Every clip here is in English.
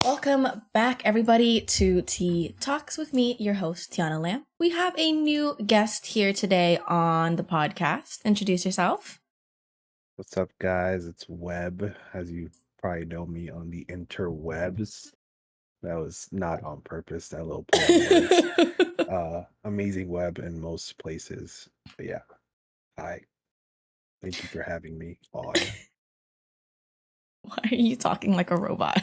Welcome back, everybody, to Tea Talks with me, your host, Teaonalamb. We have a new guest here today on the podcast. Introduce yourself. What's up, guys? It's Webb, as you probably know me on the interwebs. That was not on purpose, that little play on words. AmazingWebb in most places. But yeah, hi. Thank you for having me on. Why are you talking like a robot?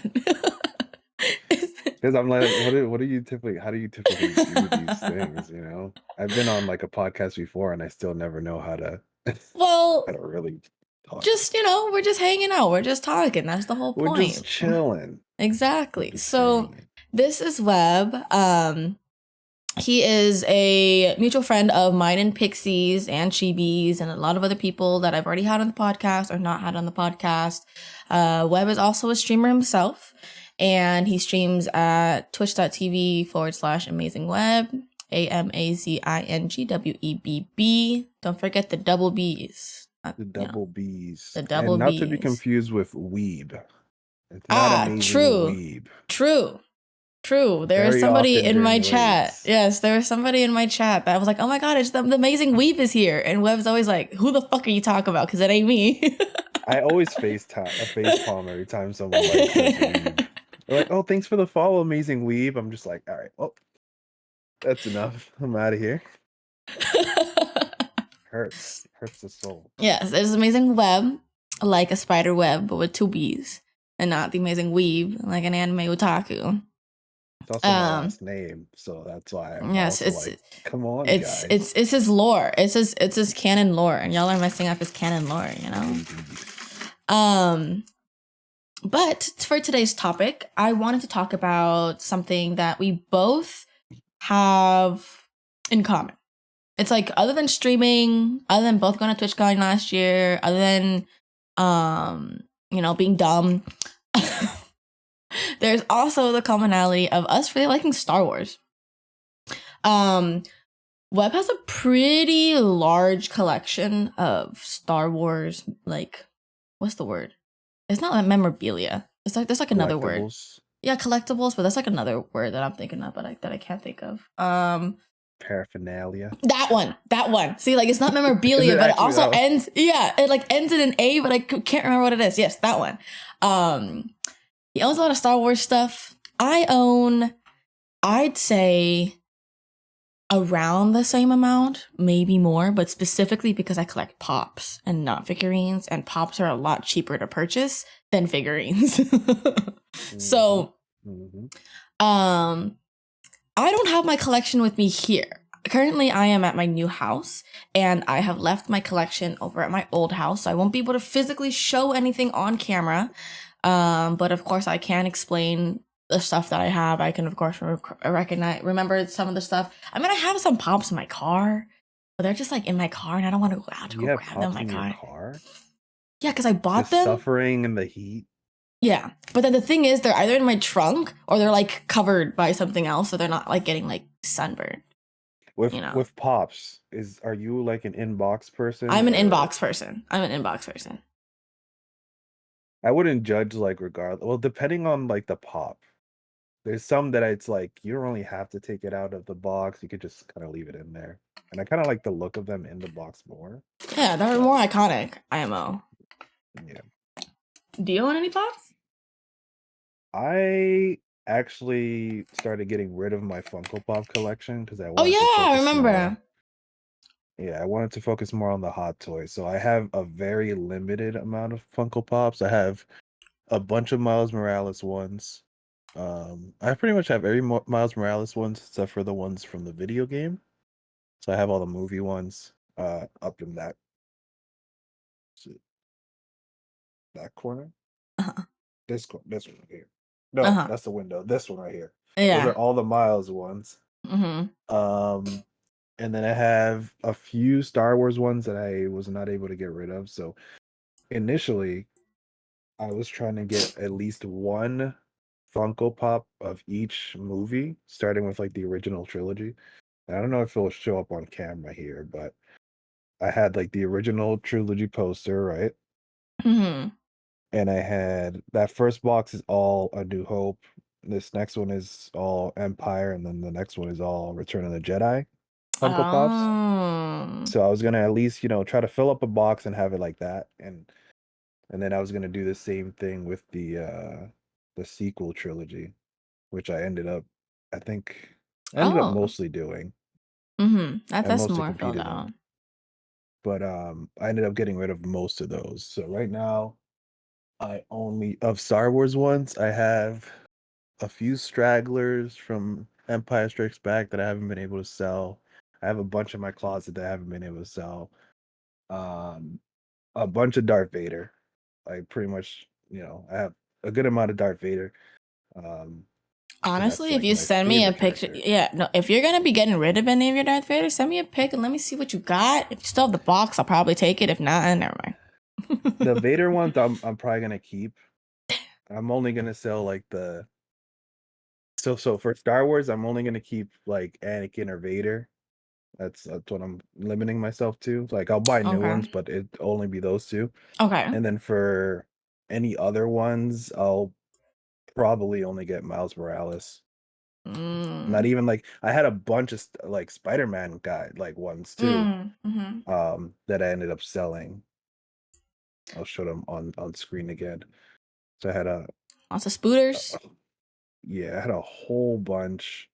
Because I'm like, what do you typically, how do you typically do these things, you know? I've been on like a podcast before and I still never know how to Well, how to really talk. just, we're just hanging out. We're just talking. That's the whole We're point. just chilling. Exactly. Just So hanging. this is Webb. He is a mutual friend of mine and Pixies and Chibis and a lot of other people that I've already had on the podcast or not had on the podcast. Webb is also a streamer himself, and he streams at twitch.tv/AmazingWebb, AmazingWebb. Don't forget the double B's. The double B's. The double And not to be B's. confused with weeb. It's not amazing weeb. True. There was Very somebody often in my during chat. waves. Yes, there was somebody in my chat that was like, "Oh my god, it's the Amazing Weeb is here." And Webb's always like, "Who the fuck are you talking about? Because it ain't me." I always face palm every time someone like says weeb. They're like, "Oh, thanks for the follow, Amazing Weeb." I'm just like, "All right, well, that's enough. I'm out of here." Hurts the soul. Yes, there's Amazing Web, like a spider web, but with two B's, and not the Amazing Weeb, like an anime otaku. It's also my last name, so that's why I'm yes, also like, come on, guys. It's his lore. It's his canon lore, and y'all are messing up his canon lore, you know. But for today's topic, I wanted to talk about something that we both have in common. It's like, other than streaming, other than both going to TwitchCon last year, other than being dumb, there's also the commonality of us really liking Star Wars. Webb has a pretty large collection of Star Wars, like, what's the word? It's not like memorabilia. It's like, there's like another word. Yeah, collectibles, but that's like another word that I'm thinking of, but that I can't think of. Paraphernalia. That one. See, like, it's not memorabilia, but it also ends. Yeah, it like ends in an A, but I can't remember what it is. Yes, that one. He owns a lot of Star Wars stuff. I own, I'd say, around the same amount, maybe more, but specifically because I collect pops and not figurines, and pops are a lot cheaper to purchase than figurines. So, I don't have my collection with me here. Currently, I am at my new house, and I have left my collection over at my old house, so I won't be able to physically show anything on camera. But of course, I can explain the stuff that I have. I can, of course, remember some of the stuff. I mean, I have some pops in my car, but they're just like in my car, and I don't want to go out to go grab them in my car. Yeah, because I bought them. Suffering in the heat. Yeah, but then the thing is, they're either in my trunk or they're like covered by something else, so they're not like getting like sunburned. With pops, are you like an inbox person? I'm an inbox person. I wouldn't judge like regardless. Well, depending on like the pop. There's some that it's like you don't really have to take it out of the box. You could just kind of leave it in there. And I kind of like the look of them in the box more. Yeah, they're more iconic, IMO. Yeah. Do you own any pops? I actually started getting rid of my Funko Pop collection because I wanted I remember. I wanted to focus more on the hot toys. So I have a very limited amount of Funko Pops. I have a bunch of Miles Morales ones. I pretty much have every Miles Morales ones except for the ones from the video game. So I have all the movie ones up in that corner. This one right here. No, that's the window. This one right here. Yeah. Those are all the Miles ones. And then I have a few Star Wars ones that I was not able to get rid of. So initially, I was trying to get at least one Funko Pop of each movie, starting with like the original trilogy. I don't know if it'll show up on camera here, but I had like the original trilogy poster, right? And I had that first box is all A New Hope. this next one is all Empire, and then the next one is all Return of the Jedi Funko Pops. Oh. So I was gonna at least, try to fill up a box and have it like that, and then I was gonna do the same thing with the sequel trilogy, which I think I ended up Oh. mostly doing. I That's mostly more filled completed out. them, but I ended up getting rid of most of those. So right now, I only of Star Wars ones, I have a few stragglers from Empire Strikes Back that I haven't been able to sell. I have a bunch in my closet that I haven't been able to sell. Um, a bunch of Darth Vader. I pretty much, I have a good amount of Darth Vader. Um, because that's Honestly, if like you my send me a favorite picture, character. yeah, no, if you're gonna be getting rid of any of your Darth Vader, send me a pic and let me see what you got. If you still have the box, I'll probably take it. If not, never The mind. Vader ones I'm probably gonna keep. I'm only gonna sell like the so for Star Wars, I'm only gonna keep like Anakin or Vader. That's what I'm limiting myself to. Like I'll buy new Okay. ones, but it only be those two. Okay. And then for any other ones, I'll probably only get Miles Morales. Not Mm. even like I had a bunch of like Spider-Man guy like ones too, Mm-hmm. that I ended up selling. I'll show them on screen again. So I had Lots of a spooters. yeah, I had a whole bunch.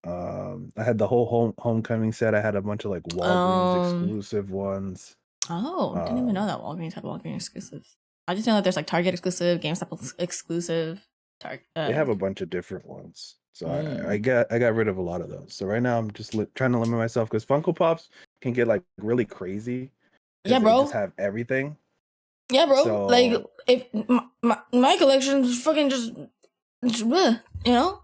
I had the whole homecoming set. I had a bunch of like Walgreens Um. exclusive ones. Oh, didn't even know Um, that Walgreens had Walgreens exclusives. I just know that there's like Target exclusive, GameStop exclusive. Target. they have a bunch of different ones. So I Mm. got rid of a lot of those. So right now I'm just trying to limit myself because Funko Pops can get like really crazy Yeah, because they just bro. have everything. Yeah, bro. Like, So if my collection is fucking just bleh, you know.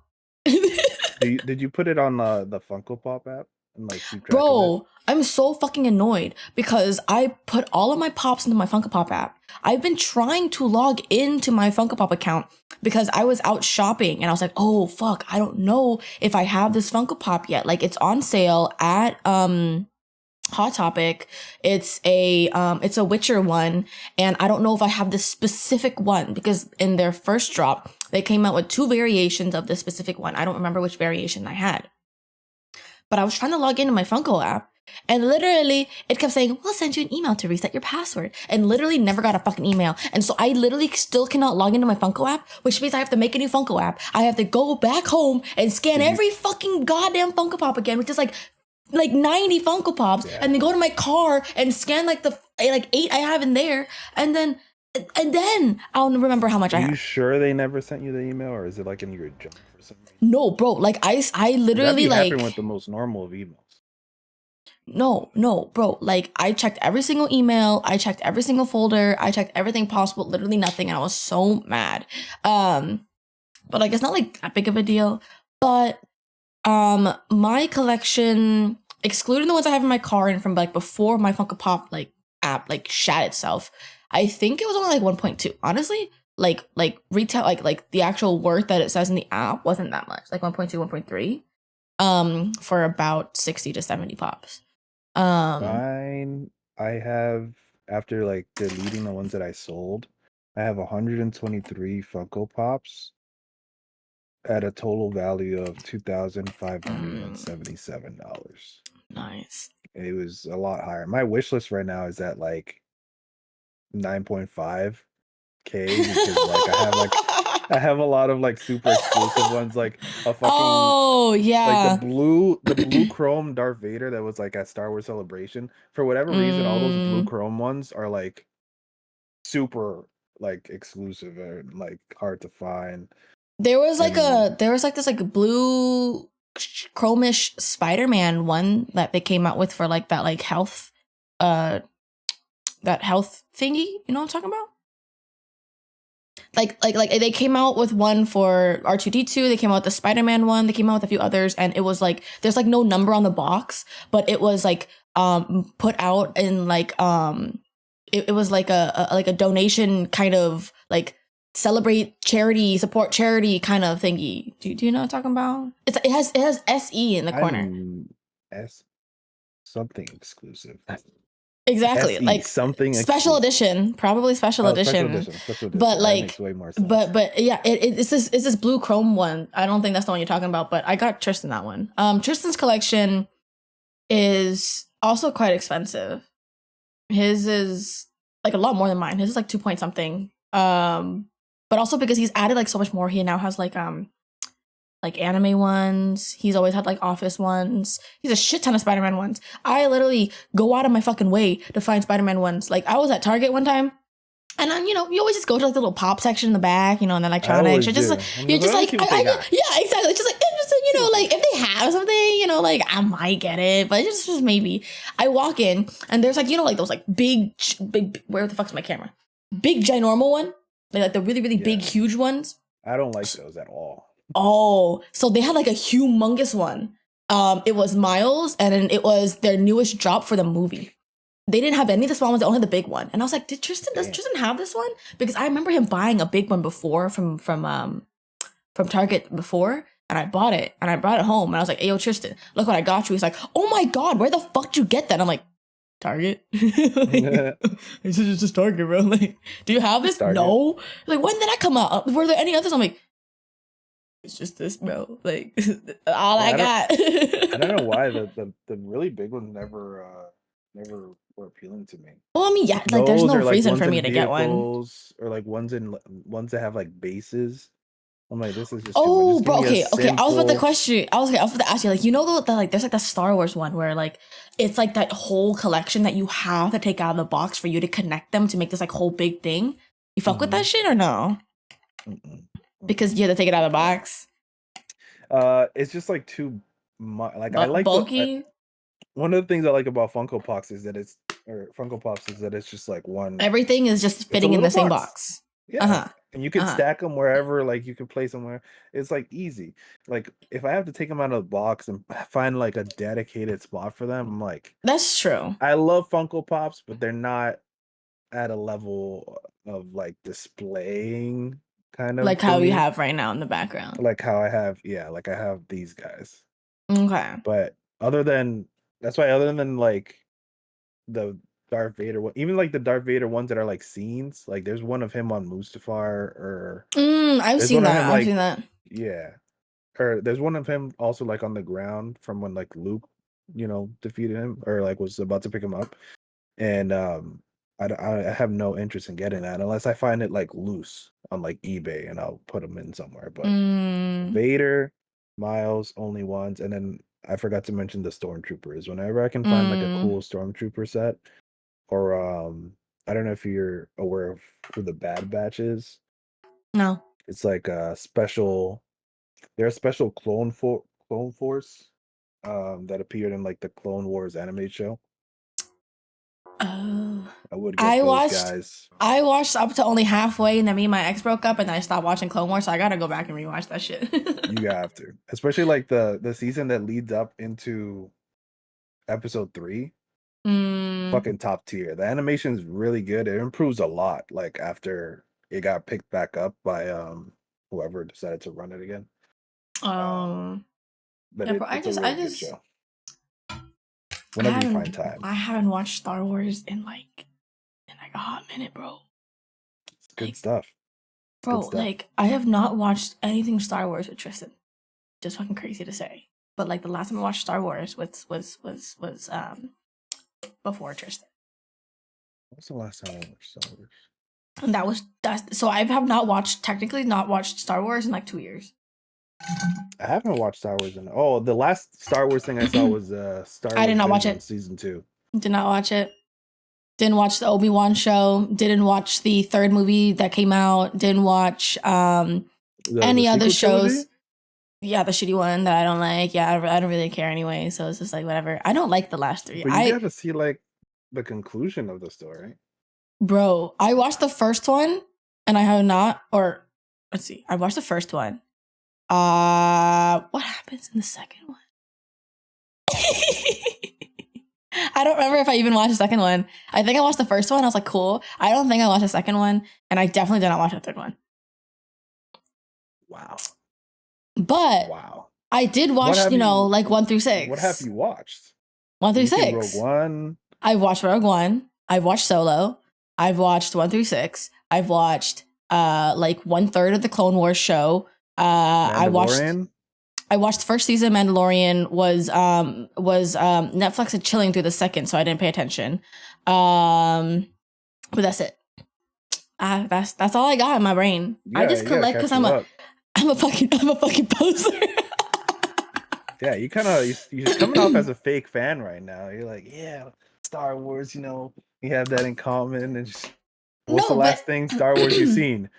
did you put it on the Funko Pop app and like keep track of it? Bro, I'm so fucking annoyed because I put all of my pops into my Funko Pop app. I've been trying to log into my Funko Pop account because I was out shopping and I was like, oh fuck, I don't know if I have this Funko Pop yet. Like it's on sale at Hot Topic. It's a Witcher one, and I don't know if I have this specific one because in their first drop, they came out with two variations of this specific one. I don't remember which variation I had. But I was trying to log into my Funko app, and literally it kept saying, we'll send you an email to reset your password, and literally never got a fucking email. And so I literally still cannot log into my Funko app, which means I have to make a new Funko app. I have to go back home and scan Did you? every fucking goddamn Funko Pop again, which is like 90 Funko Pops, Yeah. and then go to my car and scan like the like 8 I have in there, and then I'll remember how much I Are you have. sure they never sent you the email, or is it like in your junk for some reason? No, bro, like I That'd literally be happening with like the most normal of emails. no, bro. Like I checked every single email, I checked every single folder, I checked everything possible, literally nothing, and I was so mad. But like it's not like that big of a deal. But my collection, excluding the ones I have in my car and from like before my Funko Pop like app like shat itself, I think it was only like 1.2. Honestly, like retail like the actual worth that it says in the app wasn't that much, like 1.2, 1.3, for about 60 to 70 pops. Mine, I have after like deleting the ones that I sold, I have 123 Funko Pops at a total value of $2,577. Nice. It was a lot higher. My wish list right now is at like 9.5K because I have a lot of like super exclusive ones, like a fucking Oh like yeah. the blue chrome Darth Vader that was like at Star Wars Celebration. For whatever reason, all those blue Mm, chrome ones are like super like exclusive and like hard to find. And there was like this like blue chromish Spider-Man one that they came out with for like that like health uh that health thingy, you know what I'm talking about? Like they came out with one for R2D2, they came out with the Spider-Man one, they came out with a few others, and it was like there's like no number on the box, but it was like put out in like it was like a donation kind of like celebrate charity, support charity kind of thingy. Do you know what I'm talking about? It has SE in the corner. I'm S something exclusive. Exactly. SE, like something special edition, probably special edition. Special edition. But like, that makes way more sense. But yeah, it's this blue chrome one. I don't think that's the one you're talking about, but I got Tristan that one. Tristan's collection is also quite expensive. His is like a lot more than mine. His is like 2 point something. But also because he's added like so much more. He now has like anime ones. He's always had like office ones. He's a shit ton of Spider-Man ones. I literally go out of my fucking way to find Spider-Man ones. Like I was at Target one time, and then you always just go to like the little pop section in the back, and then electronics. You're just like, yeah, exactly. It's just like interesting, like if they have something, like I might get it, but it's just maybe. I walk in and there's like like those like big. Where the fuck's my camera? Big ginormal one, like the really really big huge ones. I don't like those at all. Oh, so they had like a humongous one. It was Miles, and it was their newest drop for the movie. They didn't have any of the small ones, they only had the big one. And I was like, does Tristan have this one? Because I remember him buying a big one before from Target before, and I bought it and I brought it home and I was like, hey yo, Tristan, look what I got you. He's like, oh my god, where the fuck did you get that? I'm like, Target. It's just Target, bro. Like, do you have this? Target. No. Like, when did that come out? Were there any others? I'm like, it's just this, bro. Like, all I got. I don't know why the really big ones never were appealing to me. Well, I mean, yeah, like there's no reason for me to get one. Or like ones that have like bases. I'm like, this is just. Oh, bro. Okay. I was about to question. I was about to ask you, like, like there's like the Star Wars one where like it's like that whole collection that you have to take out of the box for you to connect them to make this like whole big thing. You fuck with that shit or no? Because you had to take it out of the box. It's just like too much. Like I like bulky. One of the things I like about Funko Pops is that it's just like one. Everything is just fitting in the same box. Yeah. And you can stack them wherever. Like you can place them where it's like easy. Like if I have to take them out of the box and find like a dedicated spot for them, I'm like, that's true. I love Funko Pops, but they're not at a level of like displaying. Kind of like how we have right now in the background. Like how I have, like I have these guys. Okay. But other than like the Darth Vader one, even like the Darth Vader ones that are like scenes, like there's one of him on Mustafar or I've seen that. I've seen that. Yeah. Or there's one of him also like on the ground from when like Luke, defeated him or like was about to pick him up. And I have no interest in getting that unless I find it like loose on like eBay and I'll put them in somewhere. But Vader, Miles, only ones, and then I forgot to mention the Stormtroopers. Whenever I can find like a cool Stormtrooper set, or I don't know if you're aware of who the Bad Batch is. No, it's like a special. They're a special clone force that appeared in like the Clone Wars anime show. I would get those guys. I watched up to only halfway, and then me and my ex broke up, and then I stopped watching Clone Wars, so I gotta go back and rewatch that shit. You have to, especially like the season that leads up into episode 3. Fucking top tier. The animation is really good. It improves a lot. Like after it got picked back up by whoever decided to run it again. But yeah, I just show. Whenever you find time. I haven't watched Star Wars in like a hot minute, bro. It's good stuff. Bro, like I have not watched anything Star Wars with Tristan. Just fucking crazy to say. But like the last time I watched Star Wars was before Tristan. What's the last time I watched Star Wars? And so I have technically not watched Star Wars in like 2 years. I haven't watched Star Wars the last Star Wars thing I saw was Star Wars. I did not watch it. Season 2. Did not watch it. Didn't watch the Obi-Wan show. Didn't watch the third movie that came out. Didn't watch any other shows. Trilogy? Yeah, the shitty one that I don't like. Yeah, I don't really care anyway. So it's just like whatever. I don't like the last 3. But you gotta see like the conclusion of the story. Bro, I watched the first one and I have not. Or let's see. I watched the first one. What happens in the second one? I don't remember if I even watched the second one. I think I watched the first one. I was like, cool. I don't think I watched the second one. And I definitely did not watch the third one. Wow. But I did watch, like 1 through 6. What have you watched? 1 through 6. Rogue One. I've watched Rogue One. I've watched Solo. I've watched 1 through 6. I've watched like 1/3 of the Clone Wars show. I watched the first season of Mandalorian was Netflix had chilling through the second, so I didn't pay attention. But that's it. That's all I got in my brain. Yeah, I just collect because I'm a fucking poser. Yeah, you're coming off as a fake fan right now. You're like, yeah, Star Wars, you have that in common. And just, what's the last thing Star Wars you've seen?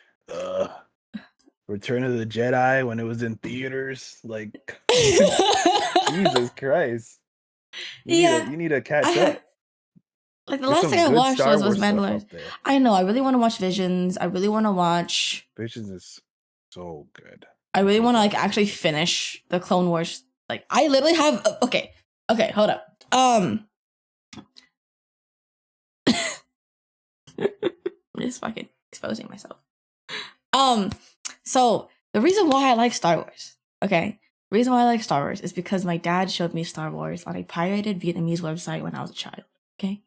Return of the Jedi when it was in theaters. Like, Jesus Christ. You need to catch up. Like the last thing I watched was Mandalorian. I know. I really want to watch Visions. I really want to watch. Visions is so good. I really want to like actually finish the Clone Wars. Like I literally have. Okay, hold up. I'm just fucking exposing myself. So the reason why I like Star Wars, the reason why I like Star Wars is because my dad showed me Star Wars on a pirated Vietnamese website when I was a child. Okay.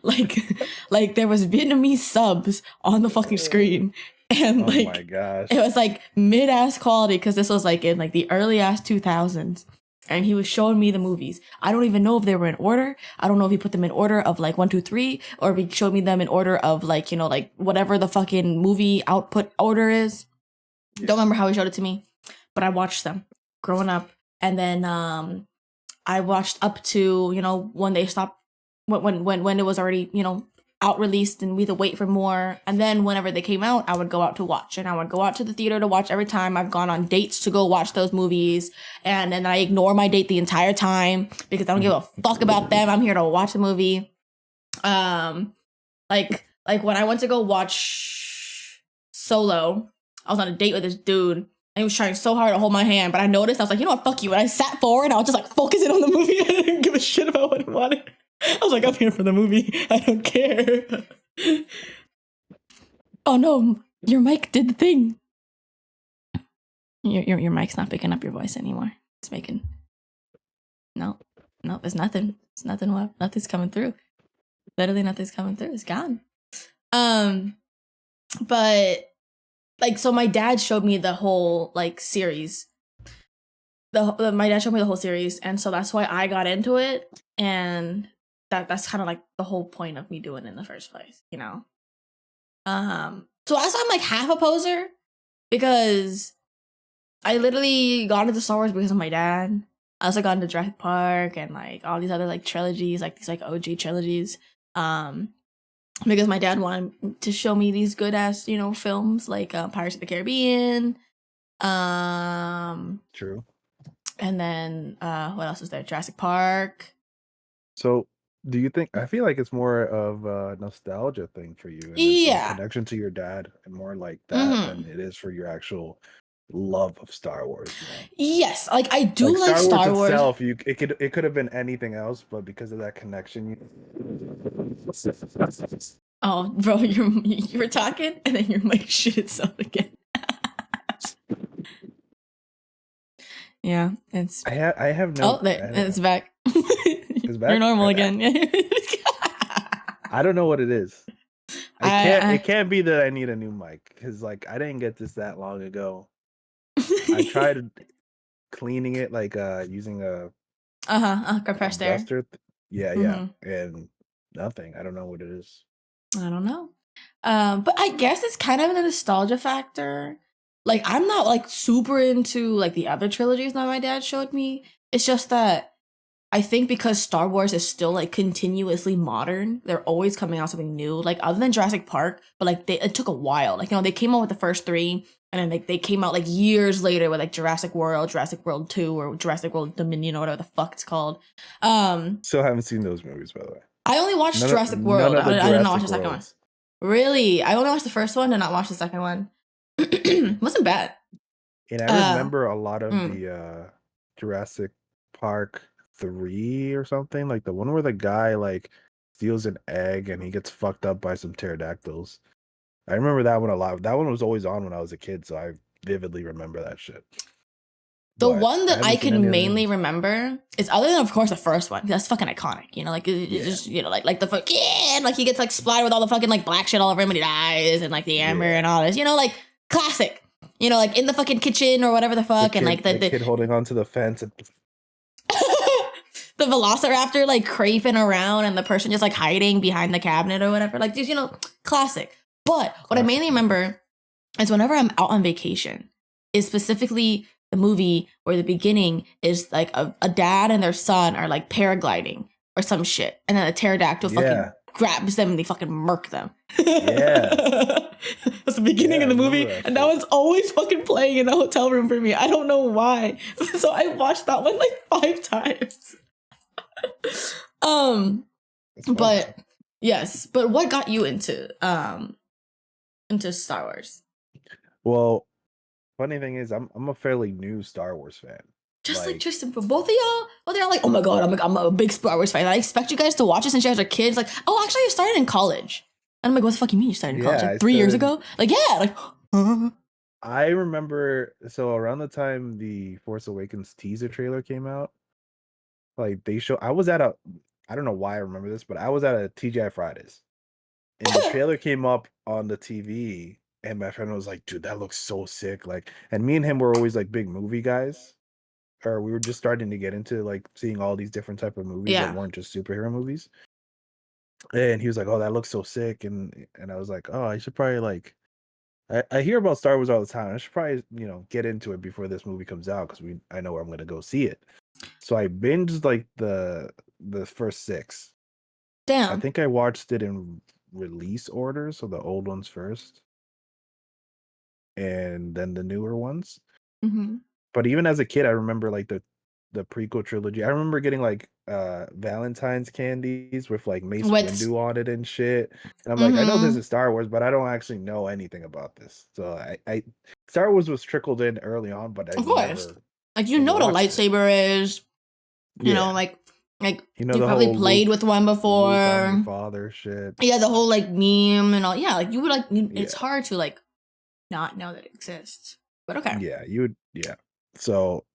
like there was Vietnamese subs on the fucking screen, and like, oh my gosh, it was like mid-ass quality because this was like in like the early ass 2000s, and he was showing me the movies. I don't even know if they were in order. I don't know if he put them in order of like 1, 2, 3, or if he showed me them in order of like like whatever the fucking movie output order is. Yeah. Don't remember how he showed it to me, but I watched them growing up, and then I watched up to, when they stopped, when it was already, out released and we had to wait for more. And then whenever they came out, I would go out to watch, and I would go out to the theater to watch every time. I've gone on dates to go watch those movies, and then I ignore my date the entire time because I don't give a fuck about them. I'm here to watch the movie. Like when I went to go watch Solo, I was on a date with this dude. And he was trying so hard to hold my hand, but I noticed, I was like, you know what, fuck you. And I sat forward, and I was just like focusing on the movie. I didn't give a shit about what I wanted. I was like, I'm here for the movie. I don't care. Oh no, your mic did the thing. Your mic's not picking up your voice anymore. It's making... No, it's nothing. It's nothing. Nothing's coming through. Literally nothing's coming through. It's gone. But... like, so my dad showed me the whole, like, series. My dad showed me the whole series, and so that's why I got into it, and that's kind of, like, the whole point of me doing it in the first place, So also I'm, like, half a poser, because I literally got into Star Wars because of my dad. I also got into Jurassic Park, and, like, all these other, like, trilogies, like, these, like, OG trilogies, because my dad wanted to show me these good ass, films like Pirates of the Caribbean. True. And then what else is there? Jurassic Park. So, do you think? I feel like it's more of a nostalgia thing for you, and yeah, a connection to your dad, and more like that than it is for your actual love of Star Wars. Yes, like I do like Star Wars itself. It could have been anything else, but because of that connection, Oh, bro, you were talking, and then your mic shit itself again. Yeah, it's. I have no. Oh, there, it's back. It's back. You're normal again. I don't know what it is. It can't be that I need a new mic because, like, I didn't get this that long ago. I tried cleaning it, like using a compressed air. Yeah, and nothing. I don't know what it is. I don't know. But I guess it's kind of a nostalgia factor. Like, I'm not like super into like the other trilogies that my dad showed me. It's just that I think because Star Wars is still like continuously modern, they're always coming out something new. Like other than Jurassic Park, but like it took a while. Like, they came out with the first 3, and then they came out like years later with like Jurassic World 2, or Jurassic World Dominion, or whatever the fuck it's called. Still haven't seen those movies, by the way. I only watched Jurassic World. I did not watch the second one. Really? I only watched the first one, and not watch the second one. Wasn't bad. And I remember a lot of the Jurassic Park 3 or something, like the one where the guy like steals an egg and he gets fucked up by some pterodactyls. I remember that one a lot. That one was always on when I was a kid, so I vividly remember that shit. The one that I can mainly remember is, other than, of course, the first one. That's fucking iconic. You know, like, just, you know, like the fuck, yeah, like he gets like splattered with all the fucking like black shit all over him and he dies, and like the amber and all this. You know, like classic. You know, like in the fucking kitchen or whatever the fuck, and like the kid holding onto the fence and the velociraptor like creeping around and the person just like hiding behind the cabinet or whatever. Like, just, you know, classic. But what I mainly remember is whenever I'm out on vacation, is specifically the movie where the beginning is like a dad and their son are like paragliding or some shit, and then a pterodactyl fucking grabs them and they fucking murk them. Yeah. That's the beginning of the movie, and that was always fucking playing in the hotel room for me. I don't know why. So I watched that one like 5 times. But yes, but what got you into Star Wars? Well, funny thing is, I'm a fairly new Star Wars fan. Just like Tristan, but both of y'all like, oh my god, I'm a big Star Wars fan. I expect you guys to watch it since you guys are kids. Like, oh, actually, I started in college. And I'm like, what the fuck you mean you started in college? Like 3 years ago? Like, yeah, like. I remember, so around the time the Force Awakens teaser trailer came out, like I was at I don't know why I remember this, but I was at a TGI Fridays, and the trailer came up on the TV, and my friend was like, dude, that looks so sick. Like, and me and him were always like big movie guys, or we were just starting to get into like seeing all these different type of movies that weren't just superhero movies. And he was like, oh, that looks so sick. And I was like, oh, I should probably like, I hear about Star Wars all the time. I should probably, you know, get into it before this movie comes out, because I know where I'm going to go see it. So I binged like the first 6. Damn. I think I watched it in release order, so the old ones first, and then the newer ones. Mm-hmm. But even as a kid, I remember like the prequel trilogy. I remember getting like Valentine's candies with like Mace Windu on it and shit. And I'm like, I know this is Star Wars, but I don't actually know anything about this. So I Star Wars was trickled in early on, but I never, like, you know what a lightsaber is. You know, like you know, you probably played with one before. Luke, your father shit. Yeah, the whole like meme and all. Yeah, like you would like. It's hard to like not know that it exists. But okay. Yeah, you would. Yeah. So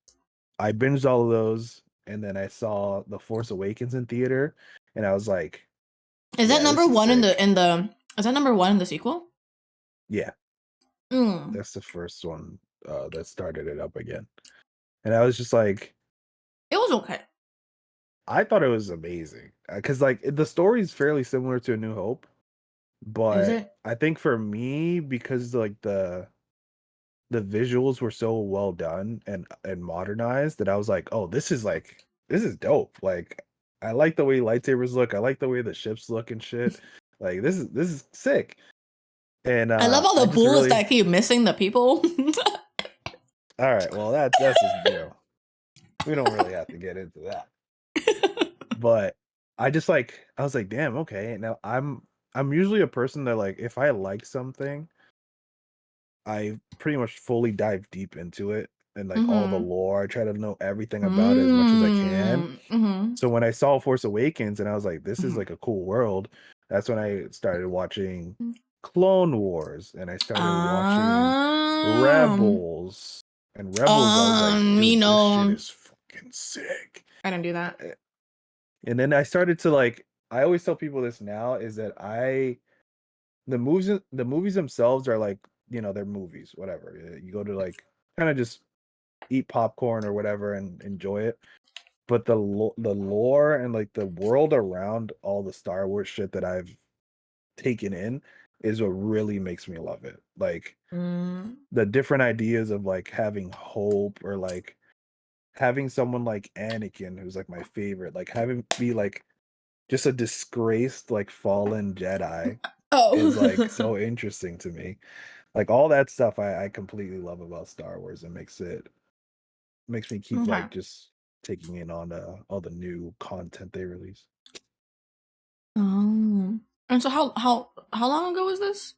I binged all of those, and then I saw The Force Awakens in theater, and I was like, "Is that number one in the? Is that number one in the sequel?" Yeah, that's the first one that started it up again, and I was just like, it was okay. I thought it was amazing, because like the story is fairly similar to A New Hope, but I think for me, because like the visuals were so well done and modernized, that I was like, oh, this is dope. Like, I like the way lightsabers look. I like the way the ships look and shit. Like, this is sick. And I love all the bullets that keep missing the people. All right, well that's just, you know, we don't really have to get into that. But I was like, damn, okay. Now I'm usually a person that, like, if I like something, I pretty much fully dive deep into it, and like all the lore. I try to know everything about it as much as I can. So when I saw Force Awakens and I was like, this is like a cool world, that's when I started watching Clone Wars, and I started watching Rebels. And Rebels, I was like, dude, this shit is fucking sick. I didn't do that. And then I started to like, I always tell people this now, is that the movies themselves are like, you know, they're movies, whatever. You go to like kind of just eat popcorn or whatever and enjoy it. But the lore and like the world around all the Star Wars shit that I've taken in is what really makes me love it. Like the different ideas of like having hope, or like having someone like Anakin, who's like my favorite, like having be like just a disgraced like fallen Jedi is like so interesting to me. Like all that stuff I completely love about Star Wars. It makes me keep like just taking in on all the new content they release. And so how long ago was this?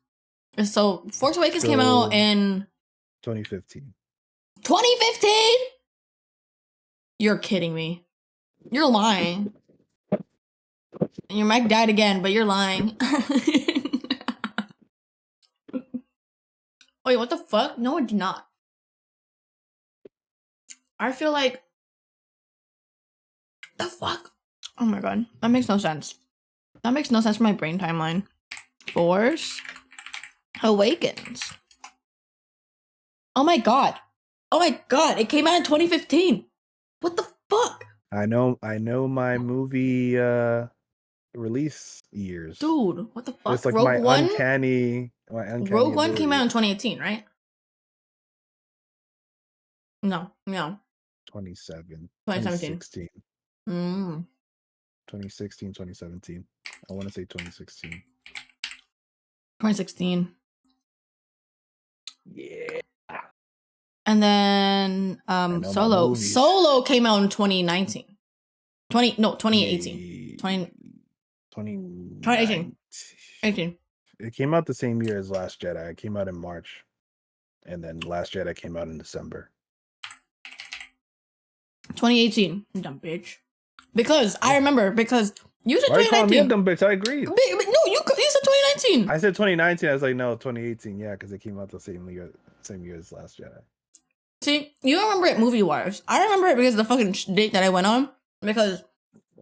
So Force Awakens came out in 2015. 2015? You're kidding me. You're lying. And your mic died again, but you're lying. Wait, what the fuck? No, it did not. I feel like the fuck. Oh my god, that makes no sense. That makes no sense for my brain timeline. Force Awakens. Oh my god. Oh my god, it came out in 2015. What the fuck? I know my movie release years. Dude, what the fuck? It's like Rogue uncanny Rogue One came out in 2018, right? No. 2017. 2016. 2016, 2017. I want to say 2016. 2016. Yeah. And then Solo came out in 2019. 2018. 2018. 18. It came out the same year as Last Jedi. It came out in March. And then Last Jedi came out in December. 2018. Dumb bitch. Because I remember, because you said 2019. Why are you calling me a dumb bitch? I agreed. No, you said 2019. I said 2019. I was like, no, 2018. Yeah, because it came out the same year as Last Jedi. See, you don't remember it movie-wise. I remember it because of the fucking date that I went on. Because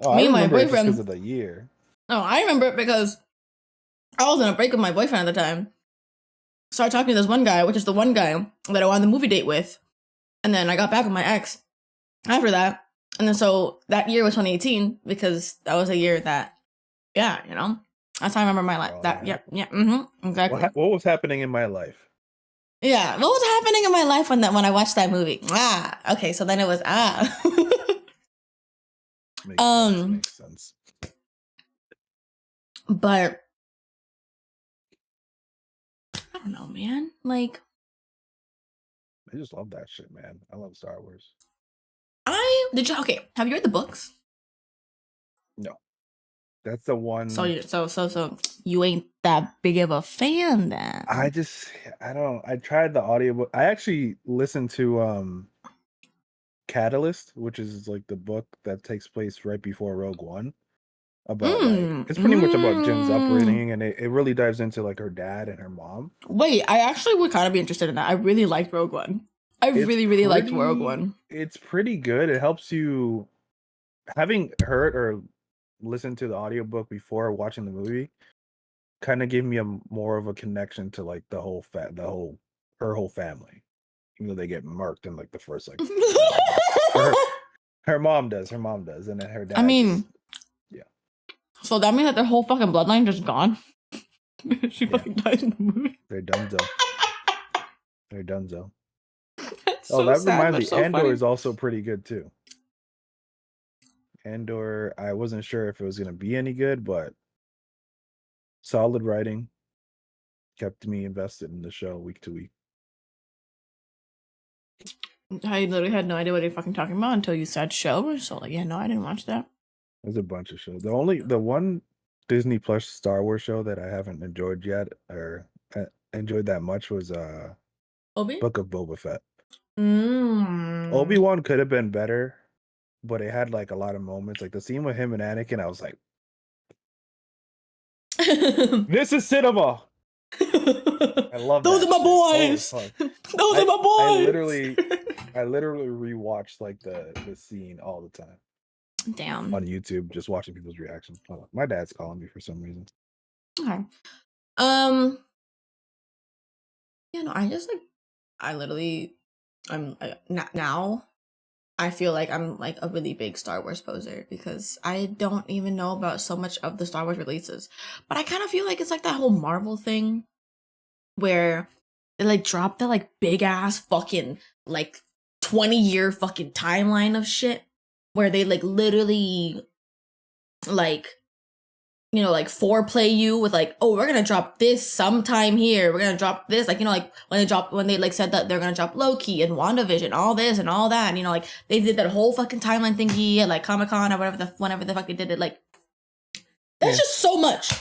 me and my boyfriend. Because of the year. No, I remember it because I was on a break with my boyfriend at the time. Started talking to this one guy, which is the one guy that I went on the movie date with. And then I got back with my ex after that. And then so that year was 2018 because that was a year that, yeah, you know, that's how I remember my life. Exactly. What was happening in my life? Yeah, what was happening in my life when I watched that movie? Okay, so then it was makes sense. But I don't know, man. Like, I just love that shit, man. I love Star Wars. Have you read the books? No. That's the one. So you ain't that big of a fan then. I tried the audiobook. I actually listened to Catalyst, which is like the book that takes place right before Rogue One. About it's pretty much about Jyn's upbringing, and it really dives into like her dad and her mom. Wait, I actually would kind of be interested in that. I really liked Rogue One. I really liked Rogue One. It's pretty good. It helps you, having heard or listened to the audiobook before watching the movie, kind of gave me more of a connection to like her whole family. Even though they get murked in like the first like her mom does, and then her dad. I mean, yeah. So that means that their whole fucking bloodline just gone. She fucking dies in the movie. They're donezo. So that sad, reminds me, so Andor funny. is also pretty good too. Andor, I wasn't sure if it was gonna be any good, but solid writing kept me invested in the show week to week. I literally had no idea what you're fucking talking about until you said show. So like, yeah, no, I didn't watch that. There's a bunch of shows. The one Disney Plus Star Wars show that I haven't enjoyed yet or enjoyed that much was Book of Boba Fett. Obi-Wan could have been better, but it had like a lot of moments. Like the scene with him and Anakin, I was like, this is cinema. I love those that are my boys. Those are my boys. I literally rewatched like the scene all the time. Damn. On YouTube, just watching people's reactions. My dad's calling me for some reason. Okay. Yeah, no, now I feel like I'm like a really big Star Wars poser because I don't even know about so much of the Star Wars releases. But I kind of feel like it's like that whole Marvel thing where they like drop that like big ass fucking like 20-year fucking timeline of shit where they like literally like, you know, like foreplay you with like, oh, we're gonna drop this sometime here, we're gonna drop this, like, you know, like when they like said that they're gonna drop Loki and WandaVision, all this and all that, and, you know, like they did that whole fucking timeline thingy at like Comic-Con or whenever the fuck they did it. Like that's just so much.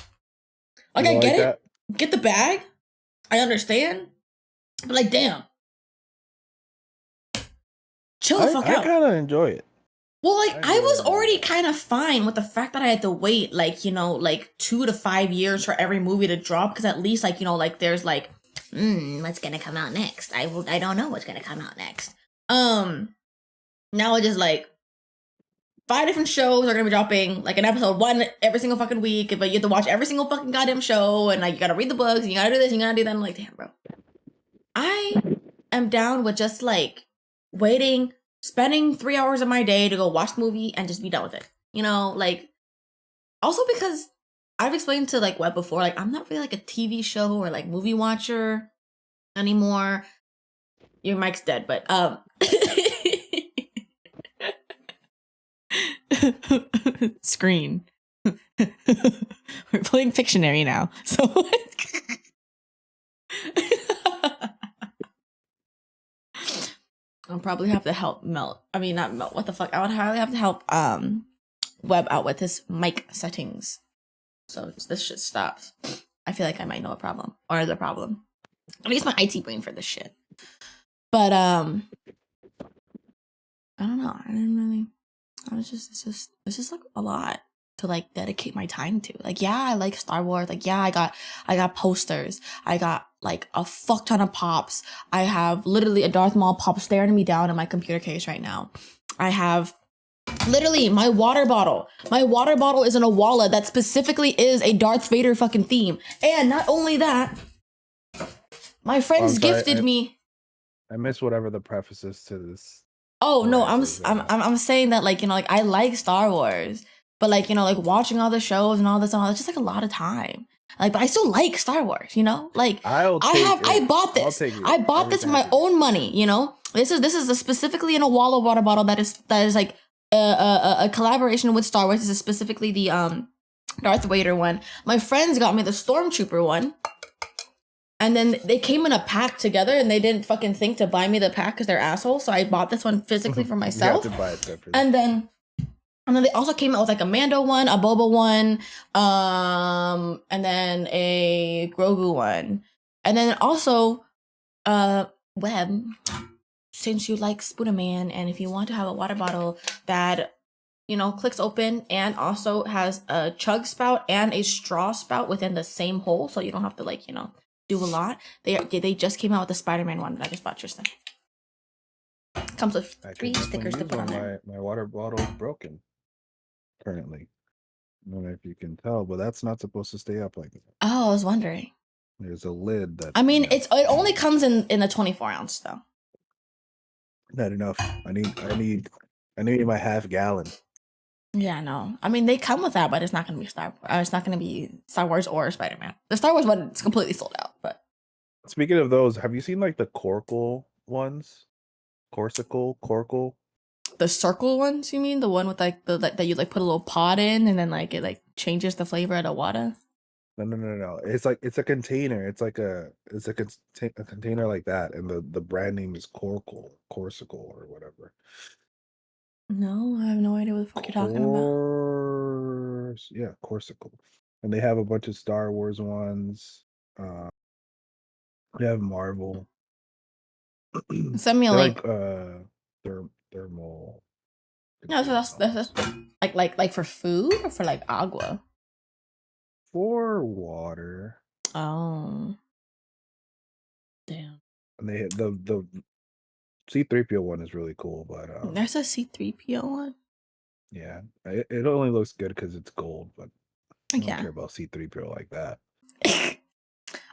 Like I get it, get the bag, I understand, but like damn, chill the fuck out. I kind of enjoy it. Well, like, I was already kind of fine with the fact that I had to wait, like, you know, like 2 to 5 years for every movie to drop, because at least, like, you know, like, there's, like, what's gonna come out next? I don't know what's gonna come out next. Now it's just like 5 different shows are gonna be dropping like an episode 1 every single fucking week, but you have to watch every single fucking goddamn show, and like you gotta read the books, and you gotta do this, you gotta do that. I'm like, damn, bro. I am down with just like waiting, spending 3 hours of my day to go watch the movie and just be done with it. You know, like also because I've explained to like Webb before, like I'm not really like a TV show or like movie watcher anymore. Your mic's dead, but screen. We're playing Pictionary now, so I'll probably have to help melt. I mean, not melt. What the fuck? I would probably have to help Webb out with his mic settings, so this shit stops. I feel like I might know a problem or the problem. At least my IT brain for this shit. But I don't know. I didn't really. It's just like a lot to like dedicate my time to. Like, yeah, I like Star Wars. Like, yeah, I got posters. I got like a fuck ton of pops. I have literally a Darth Maul pop staring me down in my computer case right now. I have literally my water bottle. My water bottle is in a wallet that specifically is a Darth Vader fucking theme. And not only that, my friends gifted me. I miss whatever the preface is to this. Oh no, I'm saying that like, you know, like I like Star Wars, but like, you know, like watching all the shows and all this and all that's just like a lot of time. Like, but I still like Star Wars, you know? Like I bought this. I bought this with my own money, you know? This is specifically in a Walla water bottle that is like a collaboration with Star Wars. This is specifically the Darth Vader one. My friends got me the Stormtrooper one. And then they came in a pack together, and they didn't fucking think to buy me the pack because they're assholes. So I bought this one physically for myself. You have to buy it separately. And then they also came out with like a Mando one, a Boba one, and then a Grogu one. And then also, Webb, since you like Spooderman, and if you want to have a water bottle that, you know, clicks open and also has a chug spout and a straw spout within the same hole, so you don't have to like, you know, do a lot. They just came out with the Spider-Man one that I just bought Tristan. Comes with 3 stickers to put on there. My water bottle is broken currently. I don't know if you can tell, but that's not supposed to stay up like that. Oh, I was wondering. There's a lid that. I mean, it only comes in a 24 ounce though. Not enough. I need my half gallon. Yeah, no. I mean, they come with that, but it's not going to be it's not going to be Star Wars or Spider-Man. The Star Wars one is completely sold out. But speaking of those, have you seen like the Corkle ones? Corkle. The circle ones, you mean? The one with like that you like put a little pot in, and then like it like changes the flavor of the water? No. It's like it's a container. It's a container like that, and the brand name is Corkle or whatever. No, I have no idea what the fuck you're talking about. Yeah, Corsical. And they have a bunch of Star Wars ones. They have Marvel. Send me a link. Like thermal. No, so that's like for food or for like agua? For water. Oh. Damn. And they the C-3PO one is really cool, but there's a C-3PO one. Yeah, it only looks good because it's gold, but I don't care about C-3PO like that.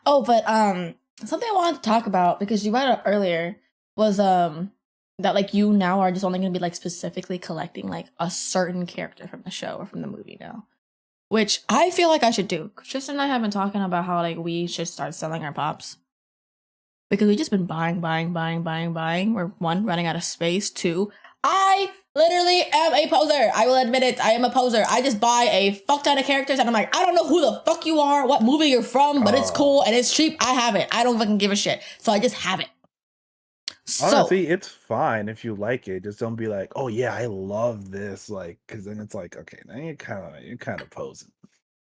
Oh, but something I wanted to talk about because you brought it up earlier was that like you now are just only going to be like specifically collecting like a certain character from the show or from the movie now, which I feel like I should do. Tristan and I have been talking about how like we should start selling our pops. Because we've just been buying. We're 1, running out of space. 2, I literally am a poser. I will admit it. I am a poser. I just buy a fuck ton of characters and I'm like, I don't know who the fuck you are, what movie you're from, but it's cool and it's cheap. I have it. I don't fucking give a shit. So I just have it. Honestly, it's fine if you like it. Just don't be like, oh yeah, I love this. Like, because then it's like, okay, now you're kind of posing.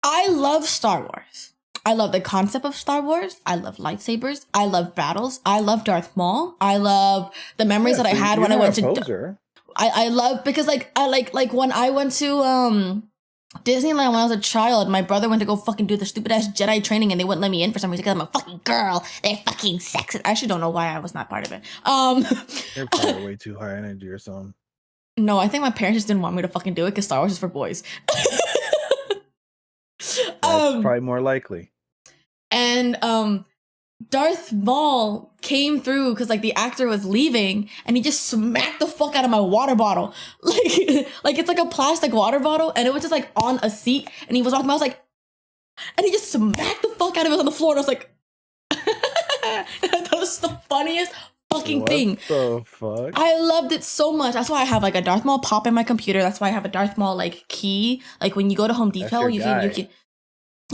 I love Star Wars. I love the concept of Star Wars. I love lightsabers. I love battles. I love Darth Maul. I love the memories that I had when I went to. I love because like I like when I went to Disneyland when I was a child. My brother went to go fucking do the stupid ass Jedi training, and they wouldn't let me in for some reason because I'm a fucking girl. They're fucking sexist. I actually don't know why I was not part of it. They're probably way too high energy or something. No, I think my parents just didn't want me to fucking do it because Star Wars is for boys. That's probably more likely. And Darth Maul came through because like the actor was leaving and he just smacked the fuck out of my water bottle. Like it's like a plastic water bottle and it was just like on a seat and he was walking by, I was like, and he just smacked the fuck out of it on the floor and I was like, that was the funniest fucking thing. What the fuck? I loved it so much. That's why I have like a Darth Maul pop in my computer. That's why I have a Darth Maul like key. Like when you go to Home Depot, you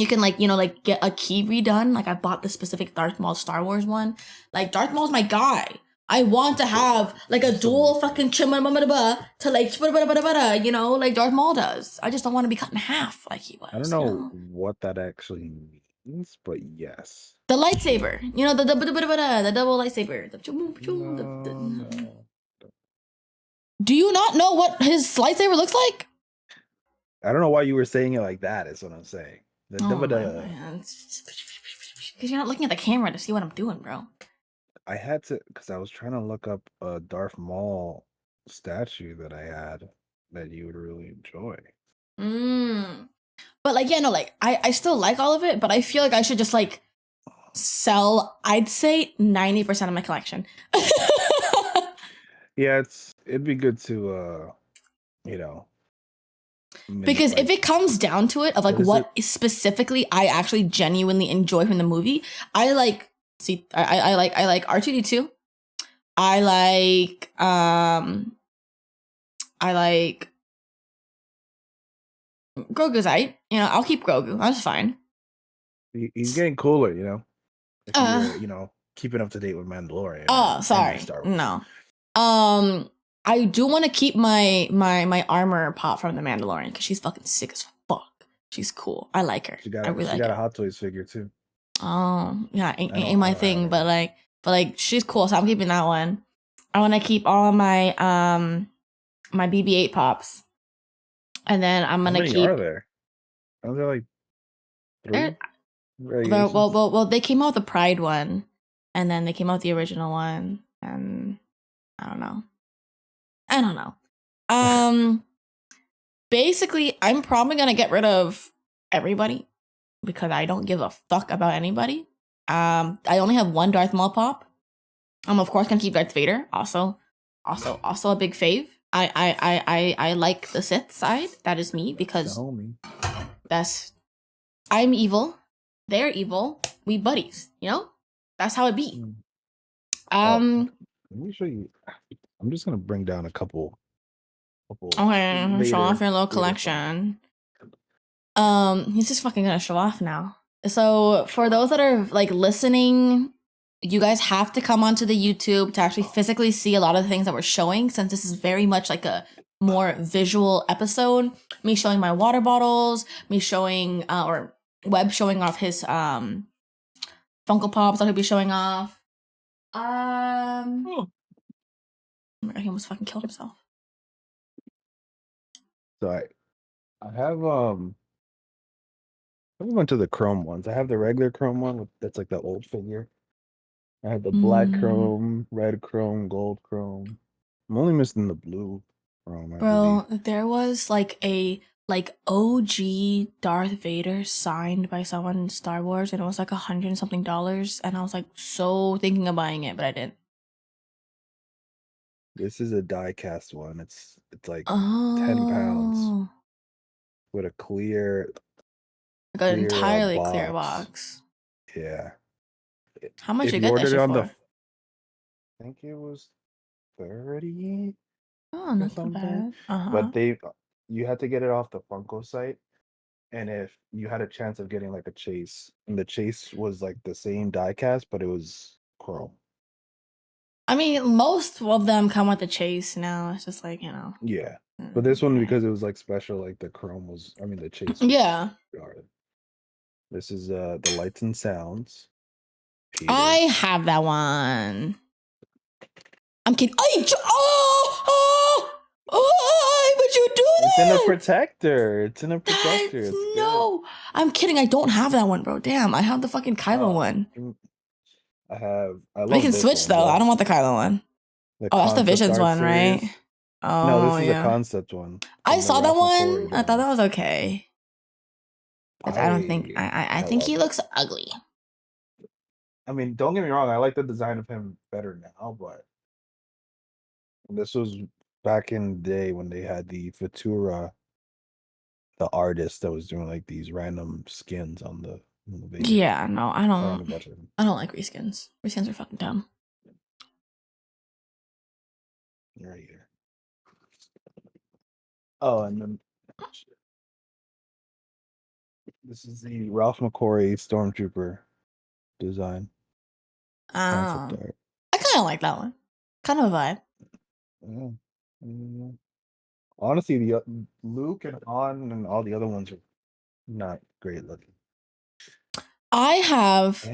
can like, you know, like get a key redone. Like I bought the specific Darth Maul Star Wars one. Like Darth Maul's my guy. I want to have like a dual fucking to like, you know, like Darth Maul does. I just don't want to be cut in half like he was. I don't know what that actually means, but yes. The lightsaber, you know, the double lightsaber. No. Do you not know what his lightsaber looks like? I don't know why you were saying it like that. Is what I'm saying. Because you're not looking at the camera to see what I'm doing, bro. I had to, because I was trying to look up a Darth Maul statue that I had that you would really enjoy. But like, yeah, no, like I still like all of it, but I feel like I should just like sell, I'd say 90% of my collection. Yeah, it'd be good to you know, because like, if it comes down to it of like what specifically I actually genuinely enjoy from the movie, I like R2-D2. I like Grogu's you know, I'll keep Grogu. That's fine. He's getting cooler, you know. If you're, you know, keeping up to date with Mandalorian. Oh, sorry. No. I do want to keep my armor pop from the Mandalorian because she's fucking sick as fuck. She's cool. I like her. She got a Hot Toys figure too. Oh yeah, ain't my thing, but like she's cool, so I'm keeping that one. I want to keep all my my BB-8 pops, and then I'm gonna keep. How many are there? Are there like 3? Well, they came out with the Pride one, and then they came out with the original one, and I don't know. Basically, I'm probably gonna get rid of everybody because I don't give a fuck about anybody. I only have one Darth Maul pop. I'm of course gonna keep Darth Vader. Also a big fave. I like the Sith side. That is me because I'm evil. They're evil. We buddies. You know, that's how it be. Let me show you. I'm just gonna bring down a couple. Okay, show off your little collection. He's just fucking gonna show off now. So for those that are like listening, you guys have to come onto the YouTube to actually physically see a lot of the things that we're showing, since this is very much like a more visual episode. Me showing my water bottles, me showing or Webb showing off his Funko Pops that he'll be showing off. He almost fucking killed himself. So I have I went to the chrome ones. I have the regular chrome one that's like the old figure. I have the black chrome, red chrome, gold chrome. I'm only missing the blue chrome. Bro, there was like a OG Darth Vader signed by someone in Star Wars, and it was like $100 and something, and I was like so thinking of buying it, but I didn't. This is a die cast one. It's like 10 pounds with a clear, like an entirely clear box. Yeah. How much you get that shit for? I think it was 30. Oh, not so bad. But you had to get it off the Funko site, and if you had a chance of getting like a chase, and the chase was like the same die cast, but it was chrome. I mean, most of them come with the chase now. It's just like, you know. Yeah. But this one, because it was like special, like the chrome was, I mean, the chase was guarded. This is the Lights and Sounds. Peter. I have that one. I'm kidding. Why'd you do that? It's in a protector. No, I'm kidding. I don't have that one, bro. Damn, I have the fucking Kylo one. I love we can switch though. I don't want the Kylo one. That's the Visions one, right? No, this is a concept one. I saw that one. I thought that was okay. I don't think. I think he looks ugly. I mean, don't get me wrong. I like the design of him better now, but this was back in the day when they had the Futura, the artist that was doing like these random skins on the video. Yeah, no, I don't like reskins. Reskins are fucking dumb. Right here. Oh, and then this is the Ralph McQuarrie Stormtrooper design. Concept art. I kind of like that one. Kind of a vibe. Yeah. Honestly, the Luke and Han and all the other ones are not great looking. I have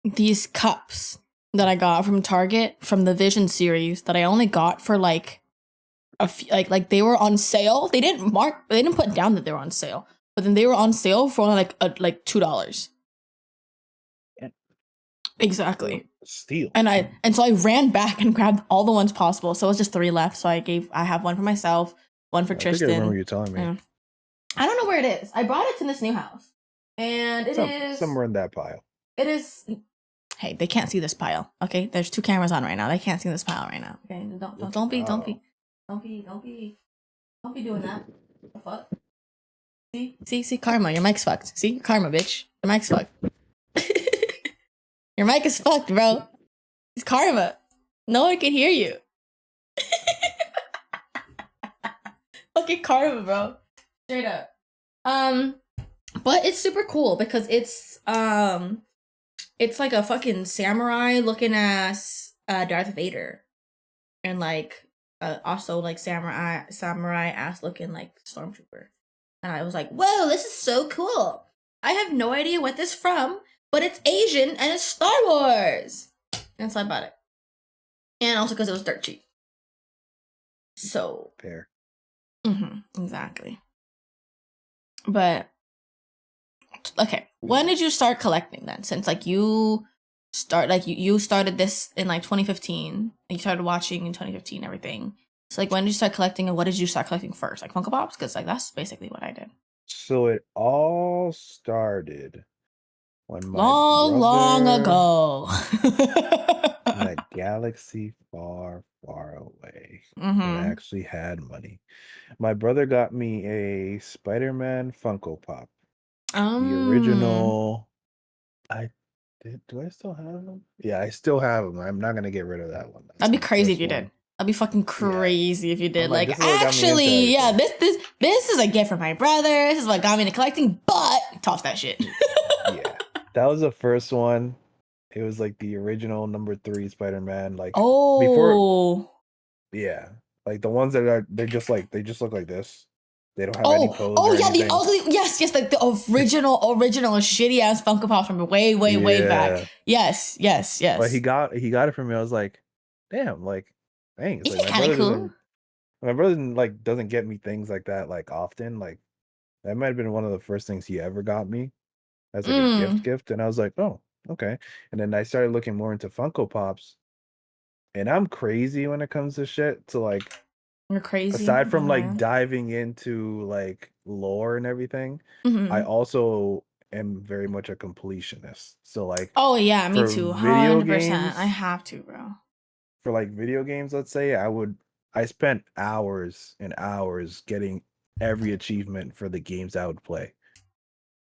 these cups that I got from Target from the Vision series that I only got for like a few, like they were on sale. They didn't put down that they were on sale, but then they were on sale for only like $2. Yeah. Exactly. Steal. And so I ran back and grabbed all the ones possible. So it was just 3 left. So I have one for myself, one for Tristan. I remember you telling me. I don't know where it is. I brought it to this new house. And it is somewhere in that pile. It is. Hey, they can't see this pile. Okay, there's 2 cameras on right now. They can't see this pile right now. Okay, don't be doing that. The fuck? See, karma. Your mic's fucked. See, karma, bitch. Your mic's fucked. Your mic is fucked, bro. It's karma. No one can hear you. Fucking karma, bro. Straight up. But it's super cool because it's like a fucking samurai looking ass Darth Vader, and like also like samurai ass looking like stormtrooper. And I was like, whoa, this is so cool. I have no idea what this from, but it's Asian and it's Star Wars. And so I bought it. And also because it was dirt cheap. So fair. Exactly. But okay, when did you start collecting then? Since like you started this in like 2015, and you started watching in 2015, everything. So like when did you start collecting, and what did you start collecting first? Like Funko Pops? Because like that's basically what I did. So it all started when my long ago. in a galaxy far, far away. And I actually had money. My brother got me a Spider-Man Funko Pop. The original. Do I still have them? Yeah, I still have them. I'm not gonna get rid of that one. That'd be crazy if you did. That'd be fucking crazy if you did. Like actually, yeah, this is a gift from my brother. This is what got me into collecting, but toss that shit. Yeah. That was the first one. It was like the original number 3 Spider-Man. Like before. Yeah. Like the ones that they just look like this. They don't have any pose. Oh yeah, anything. The ugly. Yes, like the original shitty ass Funko Pops from way back. Yes. But he got it from me. I was like, damn, like thanks. This is kind of cool. My brother like doesn't get me things like that like often. Like that might have been one of the first things he ever got me as like a gift. And I was like, oh, okay. And then I started looking more into Funko Pops. And I'm crazy when it comes to shit. So like, you're crazy. Aside from like diving into like lore and everything, I also am very much a completionist. So like, oh yeah, me too. 100%. I have to, bro. For like video games, let's say I spent hours and hours getting every achievement for the games I would play.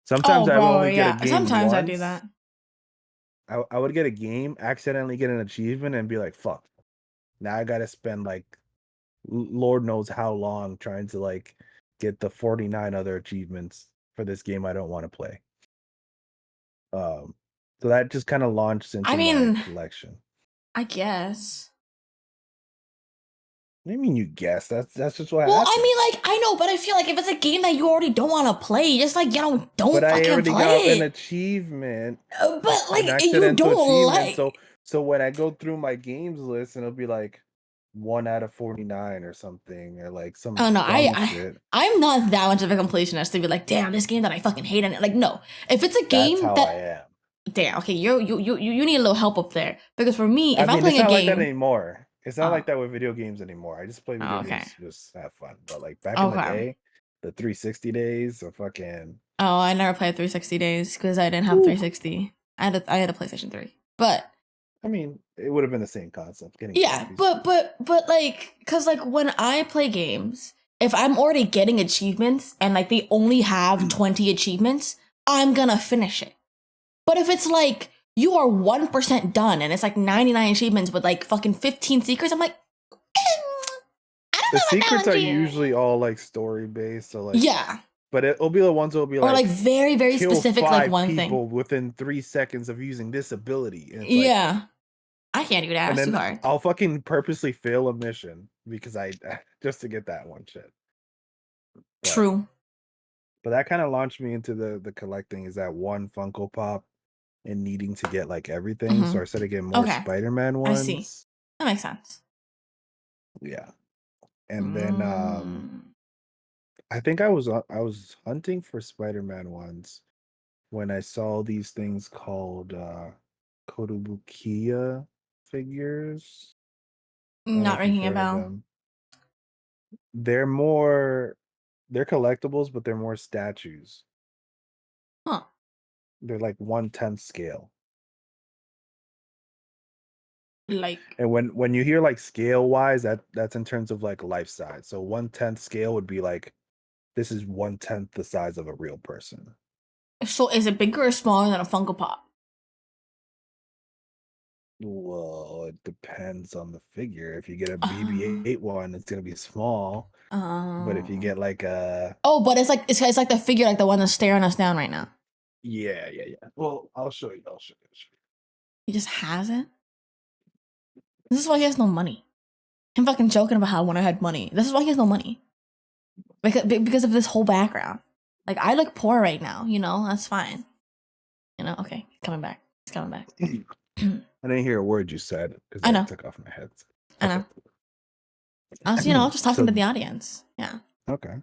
Sometimes I would only get a game Sometimes once. I do that. I would get a game, accidentally get an achievement, and be like, "Fuck!" Now I gotta spend like, Lord knows how long trying to like get the 49 other achievements for this game I don't want to play. So that just kind of launched into my collection. I guess. What do you mean you guess? That's just what happened. Well, I mean, like, I know, but I feel like if it's a game that you already don't want to play, just like, don't but fucking play. But I already got an achievement. But like, you don't like. So when I go through my games list, and it'll be like 1 out of 49 or something, or like some. Oh no, I'm not that much of a completionist to be like, damn, this game that I fucking hate, and like, no, if it's a game that's how I am. Damn, okay, you need a little help up there, because for me, if I'm playing a game, it's not like that anymore. It's not like that with video games anymore. I just play video games to just have fun. But like back in the day, the 360 days of fucking. Oh, I never played 360 days because I didn't have 360. I had a PlayStation 3. But I mean, it would have been the same concept. Yeah, but like, cause like when I play games, if I'm already getting achievements and like they only have 20 achievements, I'm gonna finish it. But if it's like you are 1% done and it's like 99 achievements with like fucking 15 secrets, I'm like, I don't know. The secrets are usually all like story based, so like yeah. But it'll be the ones that'll be like, or like very, very specific, like one people thing within 3 seconds of using this ability. And it's yeah, I can't do that. And then too hard. I'll fucking purposely fail a mission because just to get that one shit. True. But that kind of launched me into the collecting. Is that one Funko Pop and needing to get like everything? So I started getting more Spider-Man ones. I see. That makes sense. Yeah, and then I think I was hunting for Spider-Man ones when I saw these things called Kotobukiya figures. Not ringing a bell. They're collectibles, but they're more statues. Huh. They're like 1/10 scale. Like, and when you hear like scale wise, that's in terms of like life size. So 1/10 scale would be like, this is 1/10 the size of a real person. So is it bigger or smaller than a Funko Pop? Well, it depends on the figure. If you get a BB-8 one, it's gonna be small. But if you get like a but it's like the figure, like the one that's staring us down right now. Yeah. Well, I'll show you. He just has it. This is why he has no money. I'm fucking joking about how when I had money. This is why he has no money. Because of this whole background. Like, I look poor right now, that's fine. Okay, coming back. It's coming back. I didn't hear a word you said because I know. took off my head. I know. I was, just talking to the audience. Yeah. Okay.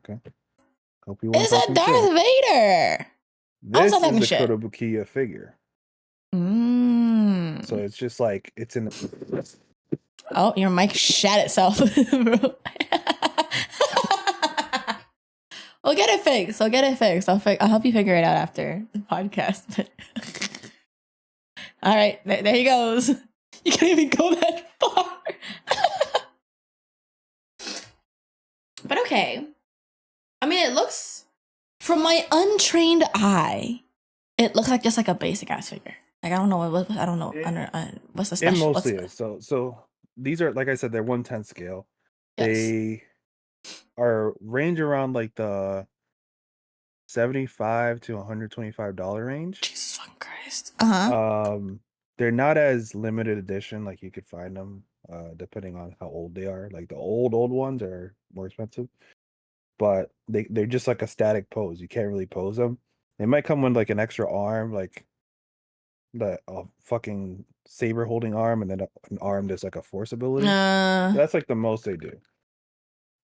Hope you Is that Darth Vader? This is a Kotobukiya figure. So it's just like it's in. Oh, your mic shat itself. We'll get it fixed. I'll help you figure it out after the podcast. All right, there he goes. You can't even go that far. But okay. I mean, it looks, from my untrained eye, it looks like just like a basic ass figure. Like, I don't know what's the special. It mostly is. So these are, like I said, they're 1/10 scale. Yes. They are range around like the $75 to $125 range. Jesus fucking Christ. They're not as limited edition. Like, you could find them depending on how old they are. Like the old ones are more expensive, but they're just like a static pose. You can't really pose them. They might come with like an extra arm, like the fucking saber holding arm, and then an arm that's like a force ability. That's like the most they do.